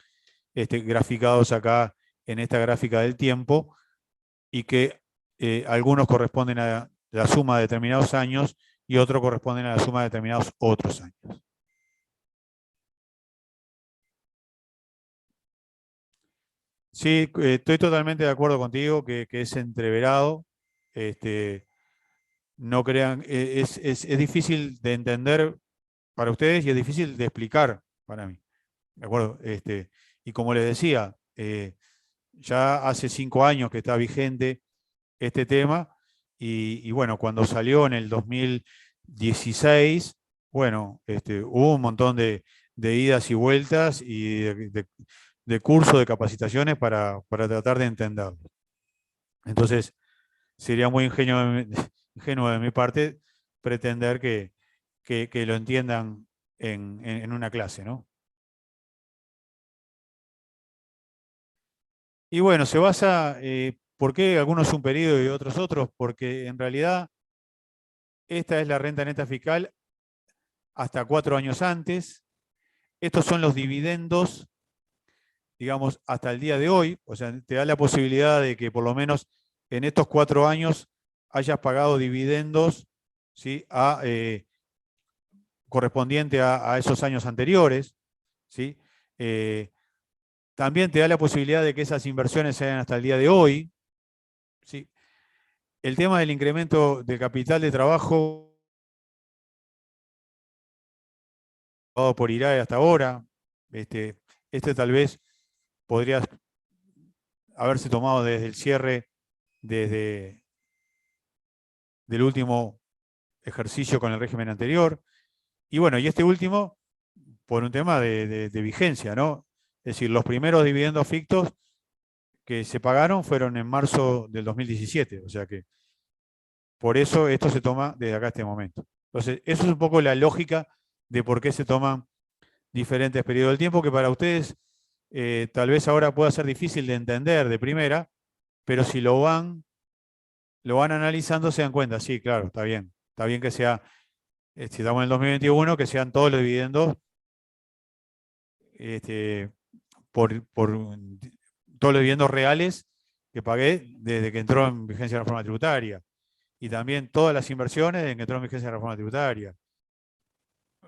graficados acá en esta gráfica del tiempo y que algunos corresponden a la suma de determinados años y otros corresponden a la suma de determinados otros años. Sí, estoy totalmente de acuerdo contigo que es entreverado. no crean, es difícil de entender para ustedes y es difícil de explicar para mí. ¿De acuerdo? Y como les decía, ya hace 5 años que está vigente este tema y bueno, cuando salió en el 2016, bueno, hubo un montón de idas y vueltas y de cursos, de capacitaciones para tratar de entenderlo. Entonces, sería muy ingenuo de mi parte pretender que lo entiendan en una clase, ¿no? Y bueno, se basa, ¿por qué algunos un periodo y otros otros? Porque en realidad esta es la renta neta fiscal hasta 4 años antes. Estos son los dividendos, digamos, hasta el día de hoy. O sea, te da la posibilidad de que por lo menos en estos 4 años hayas pagado dividendos, ¿sí? Correspondiente a esos años anteriores, ¿sí? También te da la posibilidad de que esas inversiones se hagan hasta el día de hoy, ¿sí? El tema del incremento del capital de trabajo dado por IRAE hasta ahora, tal vez podría haberse tomado desde el cierre del último ejercicio con el régimen anterior. Y bueno, y este último, por un tema de vigencia, ¿no? Es decir, los primeros dividendos fictos que se pagaron fueron en marzo del 2017, o sea que por eso esto se toma desde acá a este momento. Entonces, eso es un poco la lógica de por qué se toman diferentes periodos del tiempo, que para ustedes tal vez ahora pueda ser difícil de entender de primera, pero si lo van analizando se dan cuenta, sí, claro, está bien que sea, si estamos en el 2021, que sean todos los dividendos por todos los dividendos reales que pagué desde que entró en vigencia la reforma tributaria. Y también todas las inversiones desde que entró en vigencia la reforma tributaria.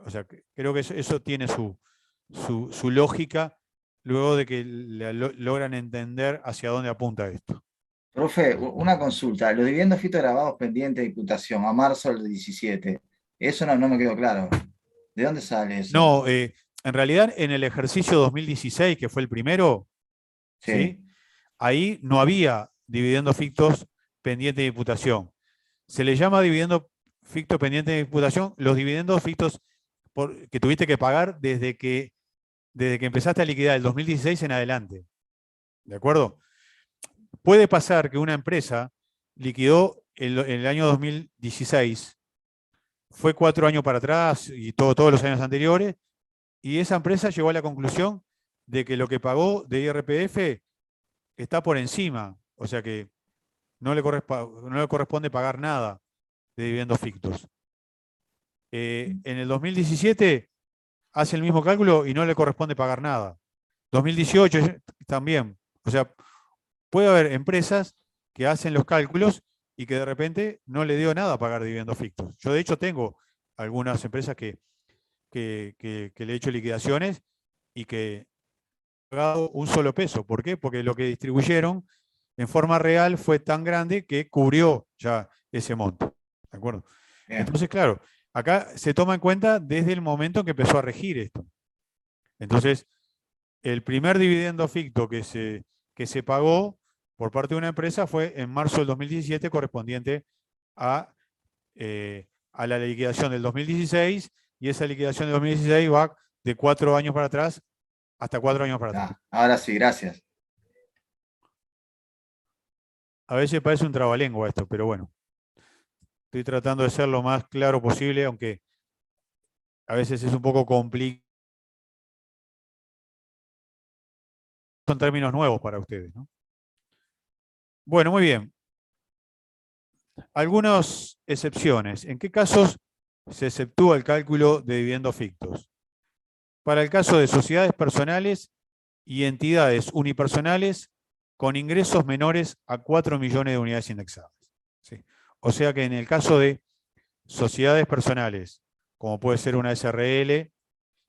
O sea, creo que eso tiene su lógica luego de que logran entender hacia dónde apunta esto. Profe, una consulta. Los dividendos fictos grabados pendientes de imputación a marzo del 17. Eso no me quedó claro. ¿De dónde sale eso? No, en realidad en el ejercicio 2016, que fue el primero, ¿sí? Ahí no había dividendos fictos pendientes de imputación. Se le llama dividendo ficto pendiente de imputación los dividendos fictos que tuviste que pagar desde que empezaste a liquidar el 2016 en adelante. ¿De acuerdo? Puede pasar que una empresa liquidó en el año 2016, fue 4 años para atrás y todos los años anteriores, y esa empresa llegó a la conclusión de que lo que pagó de IRPF está por encima, o sea que no le corresponde pagar nada de dividendos fictos. En el 2017 hace el mismo cálculo y no le corresponde pagar nada. 2018 también. O sea, puede haber empresas que hacen los cálculos y que de repente no le dio nada a pagar dividendos fictos. Yo de hecho tengo algunas empresas que le he hecho liquidaciones y que han pagado un solo peso. ¿Por qué? Porque lo que distribuyeron en forma real fue tan grande que cubrió ya ese monto. ¿De acuerdo? Bien. Entonces, claro, acá se toma en cuenta desde el momento en que empezó a regir esto. Entonces, el primer dividendo ficto que se pagó por parte de una empresa fue en marzo del 2017, correspondiente a la liquidación del 2016, y esa liquidación del 2016 va de 4 años para atrás hasta 4 años para atrás. Ahora sí, gracias. A veces parece un trabalengua esto, pero bueno. Estoy tratando de ser lo más claro posible, aunque a veces es un poco complicado. Son términos nuevos para ustedes, ¿no? Bueno, muy bien. Algunas excepciones. ¿En qué casos se exceptúa el cálculo de dividendos fictos? Para el caso de sociedades personales y entidades unipersonales con ingresos menores a 4 millones de unidades indexadas. ¿Sí? O sea que en el caso de sociedades personales, como puede ser una SRL,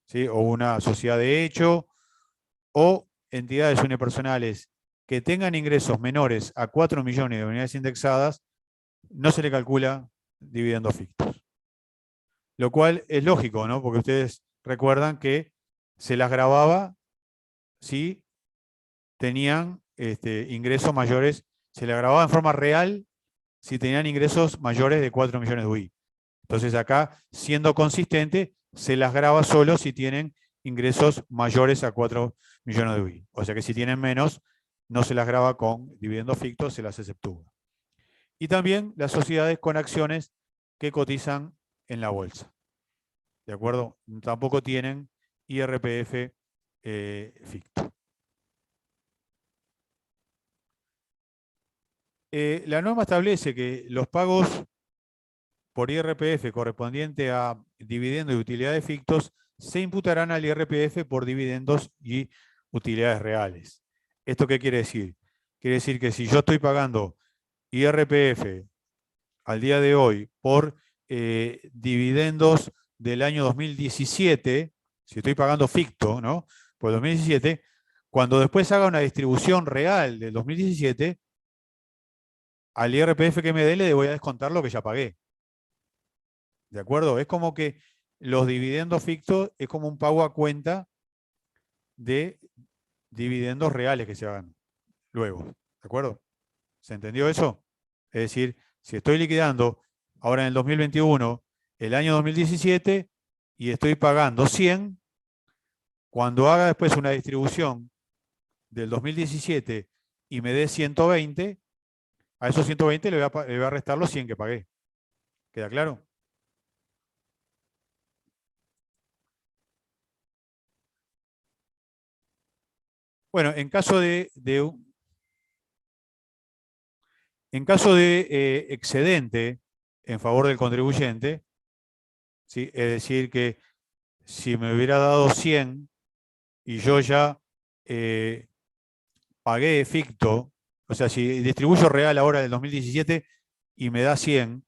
¿sí? O una sociedad de hecho, o entidades unipersonales que tengan ingresos menores a 4 millones de unidades indexadas, no se le calcula dividendos fictos. Lo cual es lógico, ¿no? Porque ustedes recuerdan que se las grababa si tenían ingresos mayores, se les grababa en forma real si tenían ingresos mayores de 4 millones de UI. Entonces acá, siendo consistente, se las graba solo si tienen ingresos mayores a 4 millones de UI. O sea que si tienen menos, no se las graba con dividendos fictos, se las exceptúa. Y también las sociedades con acciones que cotizan en la bolsa. ¿De acuerdo? Tampoco tienen IRPF ficto. La norma establece que los pagos por IRPF correspondiente a dividendos y utilidades fictos se imputarán al IRPF por dividendos y utilidades reales. ¿Esto qué quiere decir? Quiere decir que si yo estoy pagando IRPF al día de hoy por dividendos del año 2017, si estoy pagando ficto, ¿no? Por 2017, cuando después haga una distribución real del 2017, al IRPF que me dé le voy a descontar lo que ya pagué. ¿De acuerdo? Es como que los dividendos fictos es como un pago a cuenta de dividendos reales que se hagan luego. ¿De acuerdo? ¿Se entendió eso? Es decir, si estoy liquidando ahora en el 2021 el año 2017 y estoy pagando 100, cuando haga después una distribución del 2017 y me dé 120, a esos 120 le voy a restar los 100 que pagué. ¿Queda claro? Bueno, en caso de excedente en favor del contribuyente, ¿sí? Es decir, que si me hubiera dado 100 y yo ya pagué ficto, o sea, si distribuyo real ahora del 2017 y me da 100,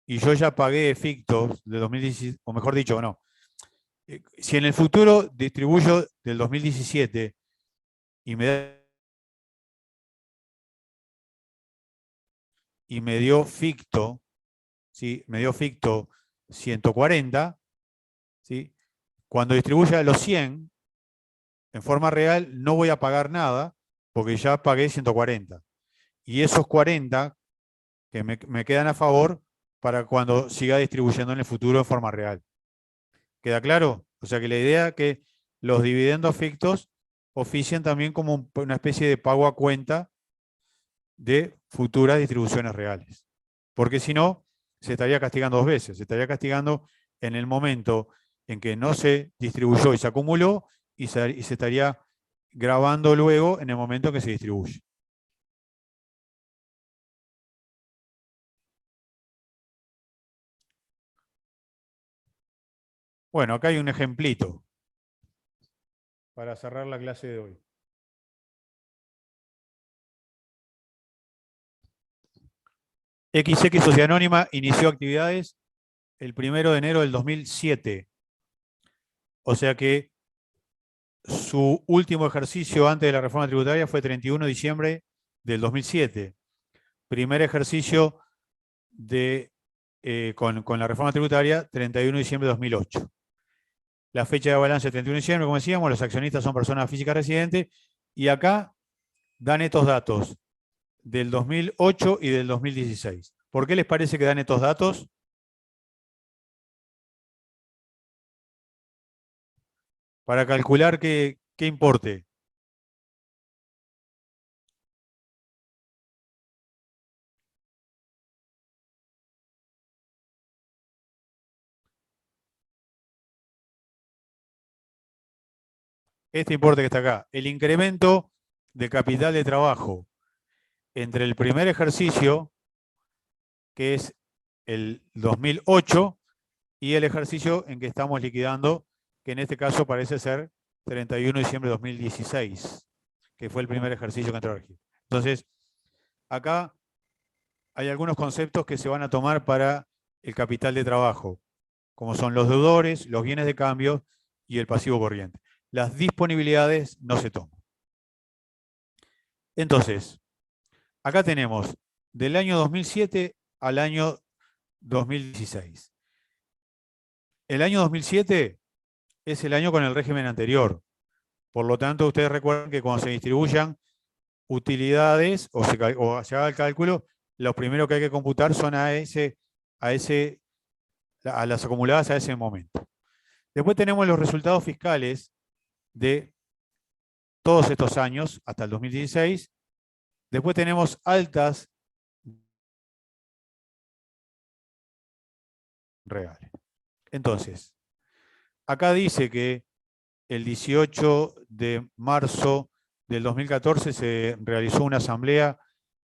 y yo ya pagué fictos del 2017, o mejor dicho, no. Si en el futuro distribuyo del 2017 y me dio ficto, ¿sí? Me dio ficto 140, ¿sí? Cuando distribuya los 100, en forma real no voy a pagar nada porque ya pagué 140. Y esos 40 que me quedan a favor para cuando siga distribuyendo en el futuro en forma real. ¿Queda claro? O sea que la idea es que los dividendos fictos ofician también como una especie de pago a cuenta de futuras distribuciones reales. Porque si no, se estaría castigando dos veces. Se estaría castigando en el momento en que no se distribuyó y se acumuló y se estaría grabando luego en el momento en que se distribuye. Bueno, acá hay un ejemplito para cerrar la clase de hoy. XX Sociedad Anónima inició actividades el 1 de enero del 2007. O sea que su último ejercicio antes de la reforma tributaria fue 31 de diciembre del 2007. Primer ejercicio con la reforma tributaria, 31 de diciembre de 2008. La fecha de balance 31 de diciembre, como decíamos, los accionistas son personas físicas residentes, y acá dan estos datos del 2008 y del 2016. ¿Por qué les parece que dan estos datos? Para calcular qué importe. Este importe que está acá, el incremento de capital de trabajo entre el primer ejercicio, que es el 2008, y el ejercicio en que estamos liquidando, que en este caso parece ser 31 de diciembre de 2016, que fue el primer ejercicio que entró al registro. Entonces, acá hay algunos conceptos que se van a tomar para el capital de trabajo, como son los deudores, los bienes de cambio y el pasivo corriente. Las disponibilidades no se toman. Entonces, acá tenemos del año 2007 al año 2016. El año 2007 es el año con el régimen anterior. Por lo tanto, ustedes recuerdan que cuando se distribuyan utilidades o se haga el cálculo, lo primero que hay que computar son a las acumuladas a ese momento. Después tenemos los resultados fiscales de todos estos años hasta el 2016. Después tenemos altas reales. Entonces, acá dice que el 18 de marzo del 2014 se realizó una asamblea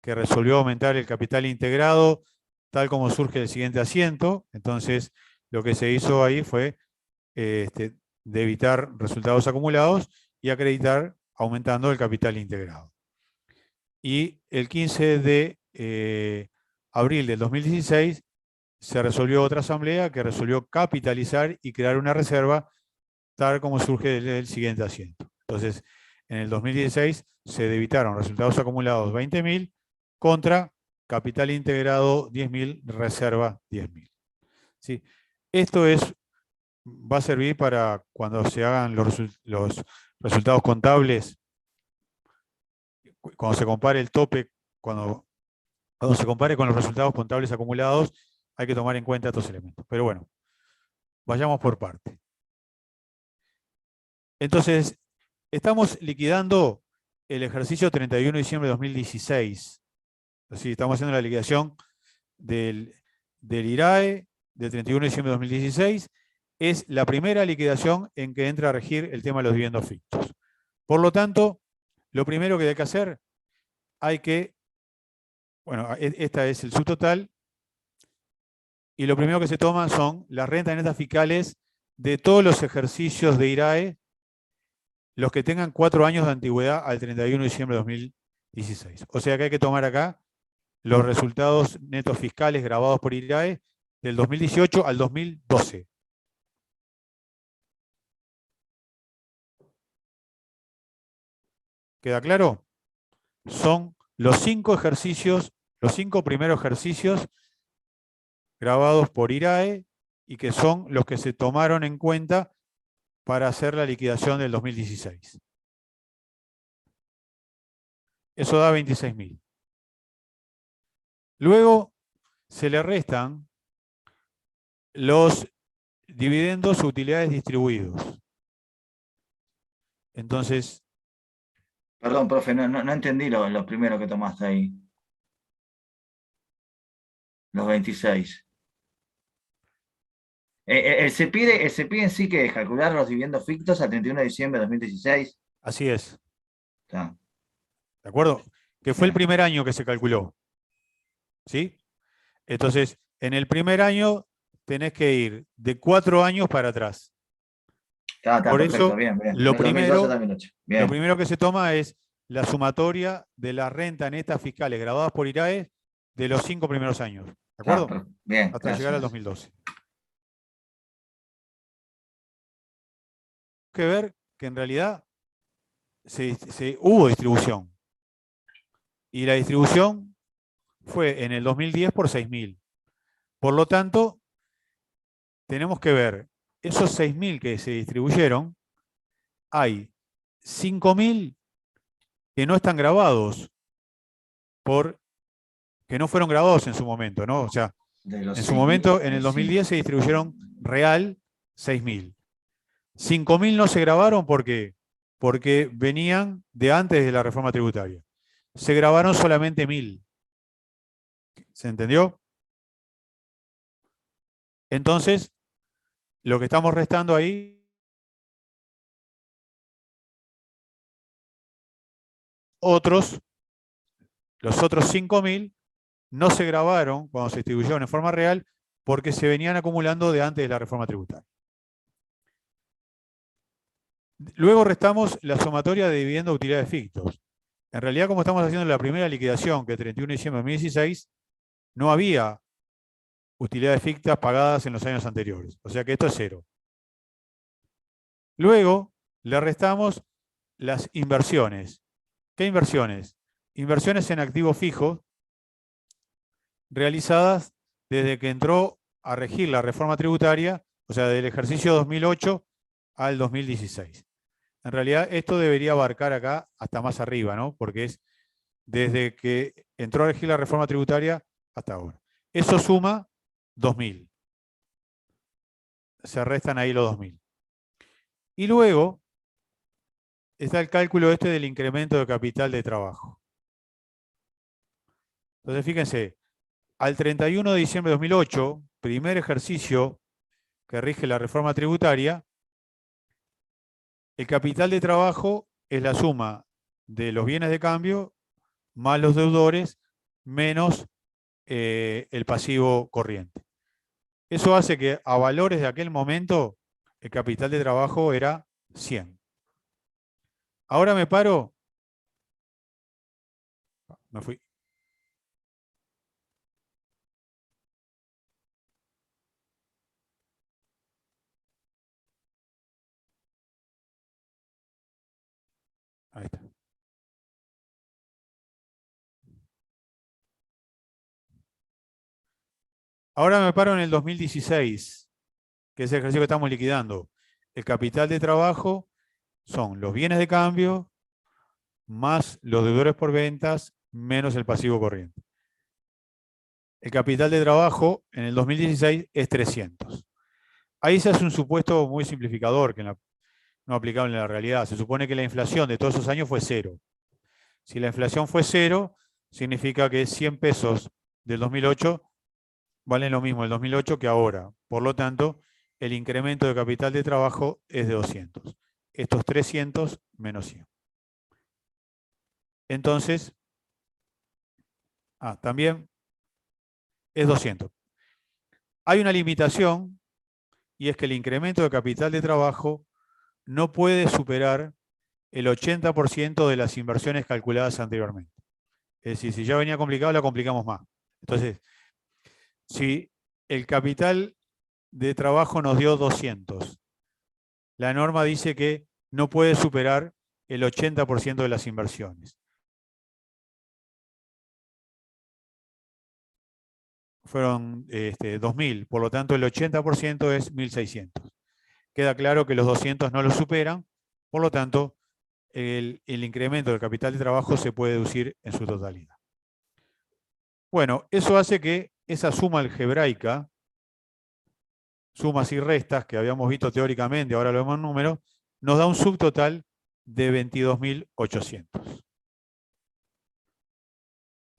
que resolvió aumentar el capital integrado, tal como surge el siguiente asiento. Entonces, lo que se hizo ahí fue debitar resultados acumulados y acreditar aumentando el capital integrado. Y el 15 de abril del 2016 se resolvió otra asamblea que resolvió capitalizar y crear una reserva tal como surge del siguiente asiento. Entonces, en el 2016 se debitaron resultados acumulados 20.000 contra capital integrado 10.000, reserva 10.000. ¿Sí? Esto va a servir para cuando se hagan los resultados contables, cuando se compare el tope, cuando se compare con los resultados contables acumulados, hay que tomar en cuenta estos elementos. Pero bueno, vayamos por parte. Entonces, estamos liquidando el ejercicio 31 de diciembre de 2016. Así, estamos haciendo la liquidación del IRAE del 31 de diciembre de 2016. Es la primera liquidación en que entra a regir el tema de los dividendos fictos. Por lo tanto, lo primero que hay que hacer, esta es el subtotal, y lo primero que se toman son las rentas netas fiscales de todos los ejercicios de IRAE, los que tengan 4 años de antigüedad al 31 de diciembre de 2016. O sea que hay que tomar acá los resultados netos fiscales grabados por IRAE del 2018 al 2012. ¿Queda claro? Son los 5 ejercicios, los 5 primeros ejercicios grabados por IRAE y que son los que se tomaron en cuenta para hacer la liquidación del 2016. Eso da 26.000. Luego se le restan los dividendos o utilidades distribuidos. Entonces... Perdón, profe, no entendí lo primero que tomaste ahí. Los 26. El CEPIDE en sí que es calcular los dividendos fictos al 31 de diciembre de 2016. Así es. Está. ¿De acuerdo? Que fue el primer año que se calculó. ¿Sí? Entonces, en el primer año tenés que ir de 4 años para atrás. Está, por perfecto, eso, bien. Lo 2012, 2008. Bien. Lo primero que se toma es la sumatoria de la renta netas fiscales grabadas por IRAE de los 5 primeros años. ¿De acuerdo? Bien, hasta gracias. llegar al 2012. Que ver que en realidad hubo distribución. Y la distribución fue en el 2010 por 6.000. Por lo tanto, tenemos que ver esos 6.000 que se distribuyeron, hay 5.000 que no están grabados, que no fueron grabados en su momento, ¿no? O sea, en su momento, en el 2010 se distribuyeron real 6.000. 5.000 no se grabaron, ¿por qué? Porque venían de antes de la reforma tributaria. Se grabaron solamente 1.000. ¿Se entendió? Entonces, lo que estamos restando ahí los otros 5.000 no se grabaron cuando se distribuyeron en forma real porque se venían acumulando de antes de la reforma tributaria. Luego restamos la sumatoria de dividendos de utilidades fictos. En realidad, como estamos haciendo la primera liquidación, que es 31 de diciembre de 2016, no había utilidades fictas pagadas en los años anteriores. O sea que esto es 0. Luego le restamos las inversiones. ¿Qué inversiones? Inversiones en activos fijos realizadas desde que entró a regir la reforma tributaria, o sea, del ejercicio 2008 al 2016. En realidad, esto debería abarcar acá hasta más arriba, ¿no? Porque es desde que entró a regir la reforma tributaria hasta ahora. Eso suma 2.000. Se restan ahí los 2.000. Y luego está el cálculo este del incremento de capital de trabajo. Entonces, fíjense, al 31 de diciembre de 2008, primer ejercicio que rige la reforma tributaria, el capital de trabajo es la suma de los bienes de cambio más los deudores menos el pasivo corriente. Eso hace que a valores de aquel momento el capital de trabajo era 100. Ahora me paro. Me fui. Ahí está. Ahora me paro en el 2016, que es el ejercicio que estamos liquidando. El capital de trabajo son los bienes de cambio más los deudores por ventas menos el pasivo corriente. El capital de trabajo en el 2016 es 300. Ahí se hace un supuesto muy simplificador que no aplicable en la realidad. Se supone que la inflación de todos esos años fue 0. Si la inflación fue 0, significa que 100 pesos del 2008 valen lo mismo el 2008 que ahora. Por lo tanto, el incremento de capital de trabajo es de 200. Estos 300 menos 100. Entonces, también es 200. Hay una limitación y es que el incremento de capital de trabajo no puede superar el 80% de las inversiones calculadas anteriormente. Es decir, si ya venía complicado, la complicamos más. Entonces, si el capital de trabajo nos dio 200, la norma dice que no puede superar el 80% de las inversiones. Fueron 2.000, por lo tanto el 80% es 1.600. Queda claro que los 200 no lo superan, por lo tanto el incremento del capital de trabajo se puede deducir en su totalidad. Bueno, eso hace que esa suma algebraica, sumas y restas que habíamos visto teóricamente, ahora lo vemos en números, nos da un subtotal de 22.800.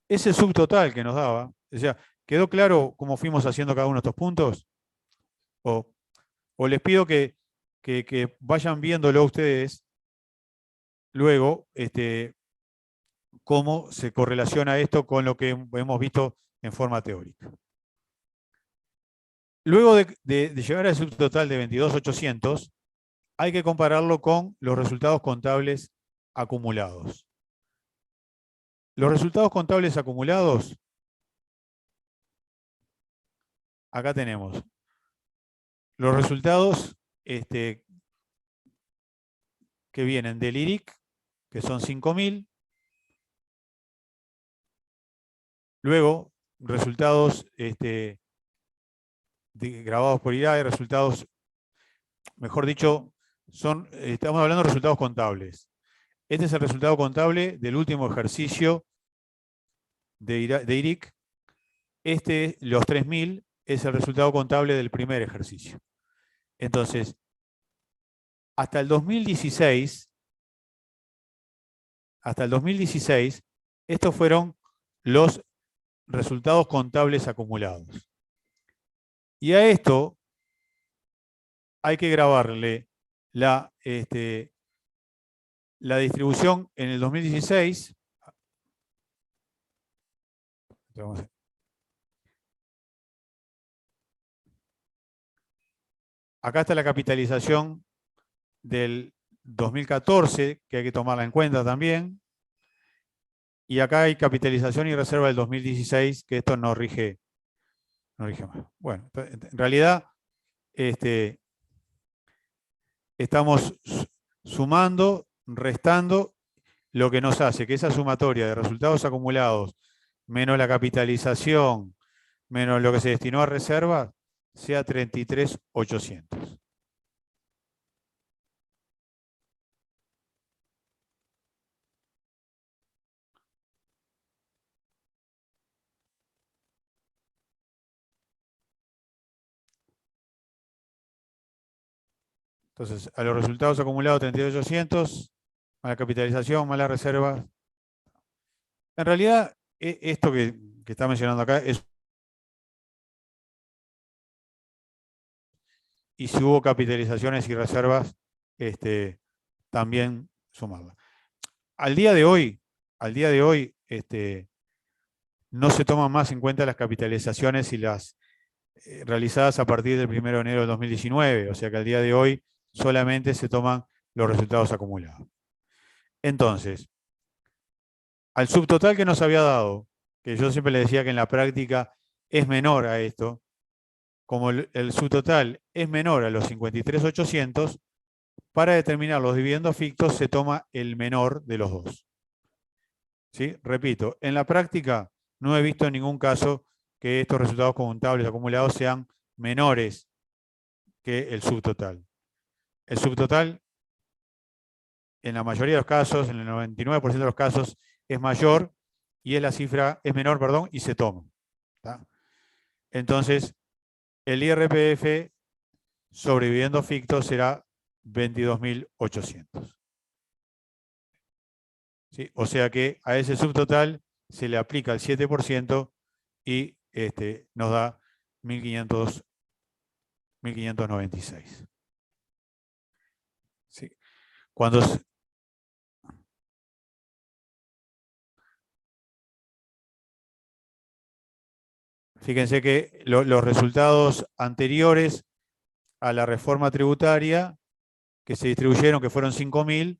Ese subtotal que nos daba, o sea, ¿quedó claro cómo fuimos haciendo cada uno de estos puntos? O les pido que vayan viéndolo ustedes luego, cómo se correlaciona esto con lo que hemos visto en forma teórica. Luego de llegar al subtotal de 22.800, hay que compararlo con los resultados contables acumulados. Los resultados contables acumulados, acá tenemos los resultados que vienen del IRIC, que son 5.000. Luego, resultados grabados por IRAE, resultados, mejor dicho, estamos hablando de resultados contables. Este es el resultado contable del último ejercicio de IRIC. Los 3.000, es el resultado contable del primer ejercicio. Entonces, hasta el 2016, estos fueron los resultados contables acumulados. Y a esto hay que grabarle la distribución en el 2016. Acá está la capitalización del 2014, que hay que tomarla en cuenta también. Y acá hay capitalización y reserva del 2016, que esto no rige más. Bueno, en realidad estamos sumando, restando, lo que nos hace que esa sumatoria de resultados acumulados menos la capitalización menos lo que se destinó a reserva sea 33.800. Entonces, a los resultados acumulados 38.800, más la capitalización, más la reserva. En realidad, esto que está mencionando acá es. Y si hubo capitalizaciones y reservas, también sumarla. Al día de hoy, no se toman más en cuenta las capitalizaciones y las realizadas a partir del 1 de enero del 2019. O sea que al día de hoy solamente se toman los resultados acumulados. Entonces, al subtotal que nos había dado, que yo siempre le decía que en la práctica es menor a esto, como el subtotal es menor a los 53.800, para determinar los dividendos fictos se toma el menor de los dos. ¿Sí? Repito, en la práctica no he visto en ningún caso que estos resultados contables acumulados sean menores que el subtotal. El subtotal, en la mayoría de los casos, en el 99% de los casos, es mayor y es menor, perdón, y se toma. ¿Tá? Entonces, el IRPF sobre dividendos fictos será 22.800. ¿Sí? O sea que a ese subtotal se le aplica el 7% y nos da 1.596. ¿Sí? Fíjense que los resultados anteriores a la reforma tributaria que se distribuyeron, que fueron 5.000,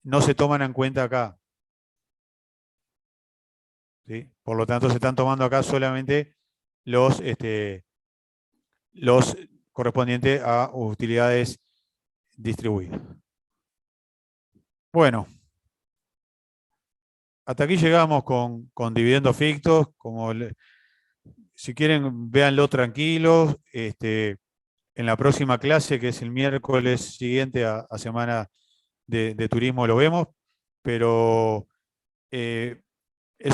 no se toman en cuenta acá. ¿Sí? Por lo tanto, se están tomando acá solamente los correspondientes a utilidades distribuidas. Bueno, hasta aquí llegamos con dividendos fictos. Si quieren, véanlo tranquilos. En la próxima clase, que es el miércoles siguiente a semana de turismo, lo vemos, pero es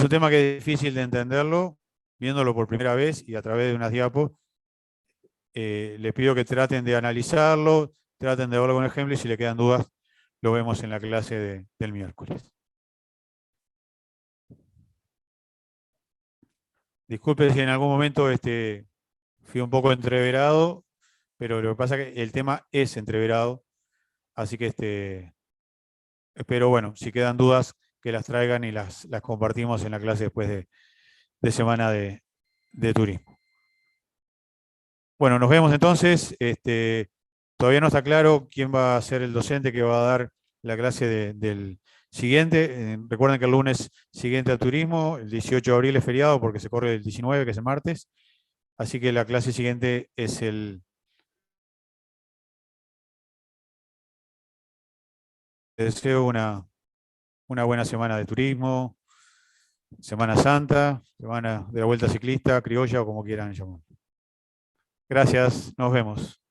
un tema que es difícil de entenderlo, viéndolo por primera vez y a través de unas diapos. Les pido que traten de analizarlo, traten de verlo con ejemplos y si le quedan dudas, lo vemos en la clase del miércoles. Disculpe si en algún momento fui un poco entreverado, pero lo que pasa es que el tema es entreverado, así que espero, bueno, si quedan dudas, que las traigan y las compartimos en la clase después de semana de turismo. Bueno, nos vemos entonces. Todavía no está claro quién va a ser el docente que va a dar la clase del siguiente. Recuerden que el lunes siguiente a turismo, el 18 de abril es feriado porque se corre el 19, que es el martes. Así que la clase siguiente es el... Les deseo una buena semana de turismo, Semana Santa, semana de la Vuelta Ciclista, criolla o como quieran llamar. Gracias, nos vemos.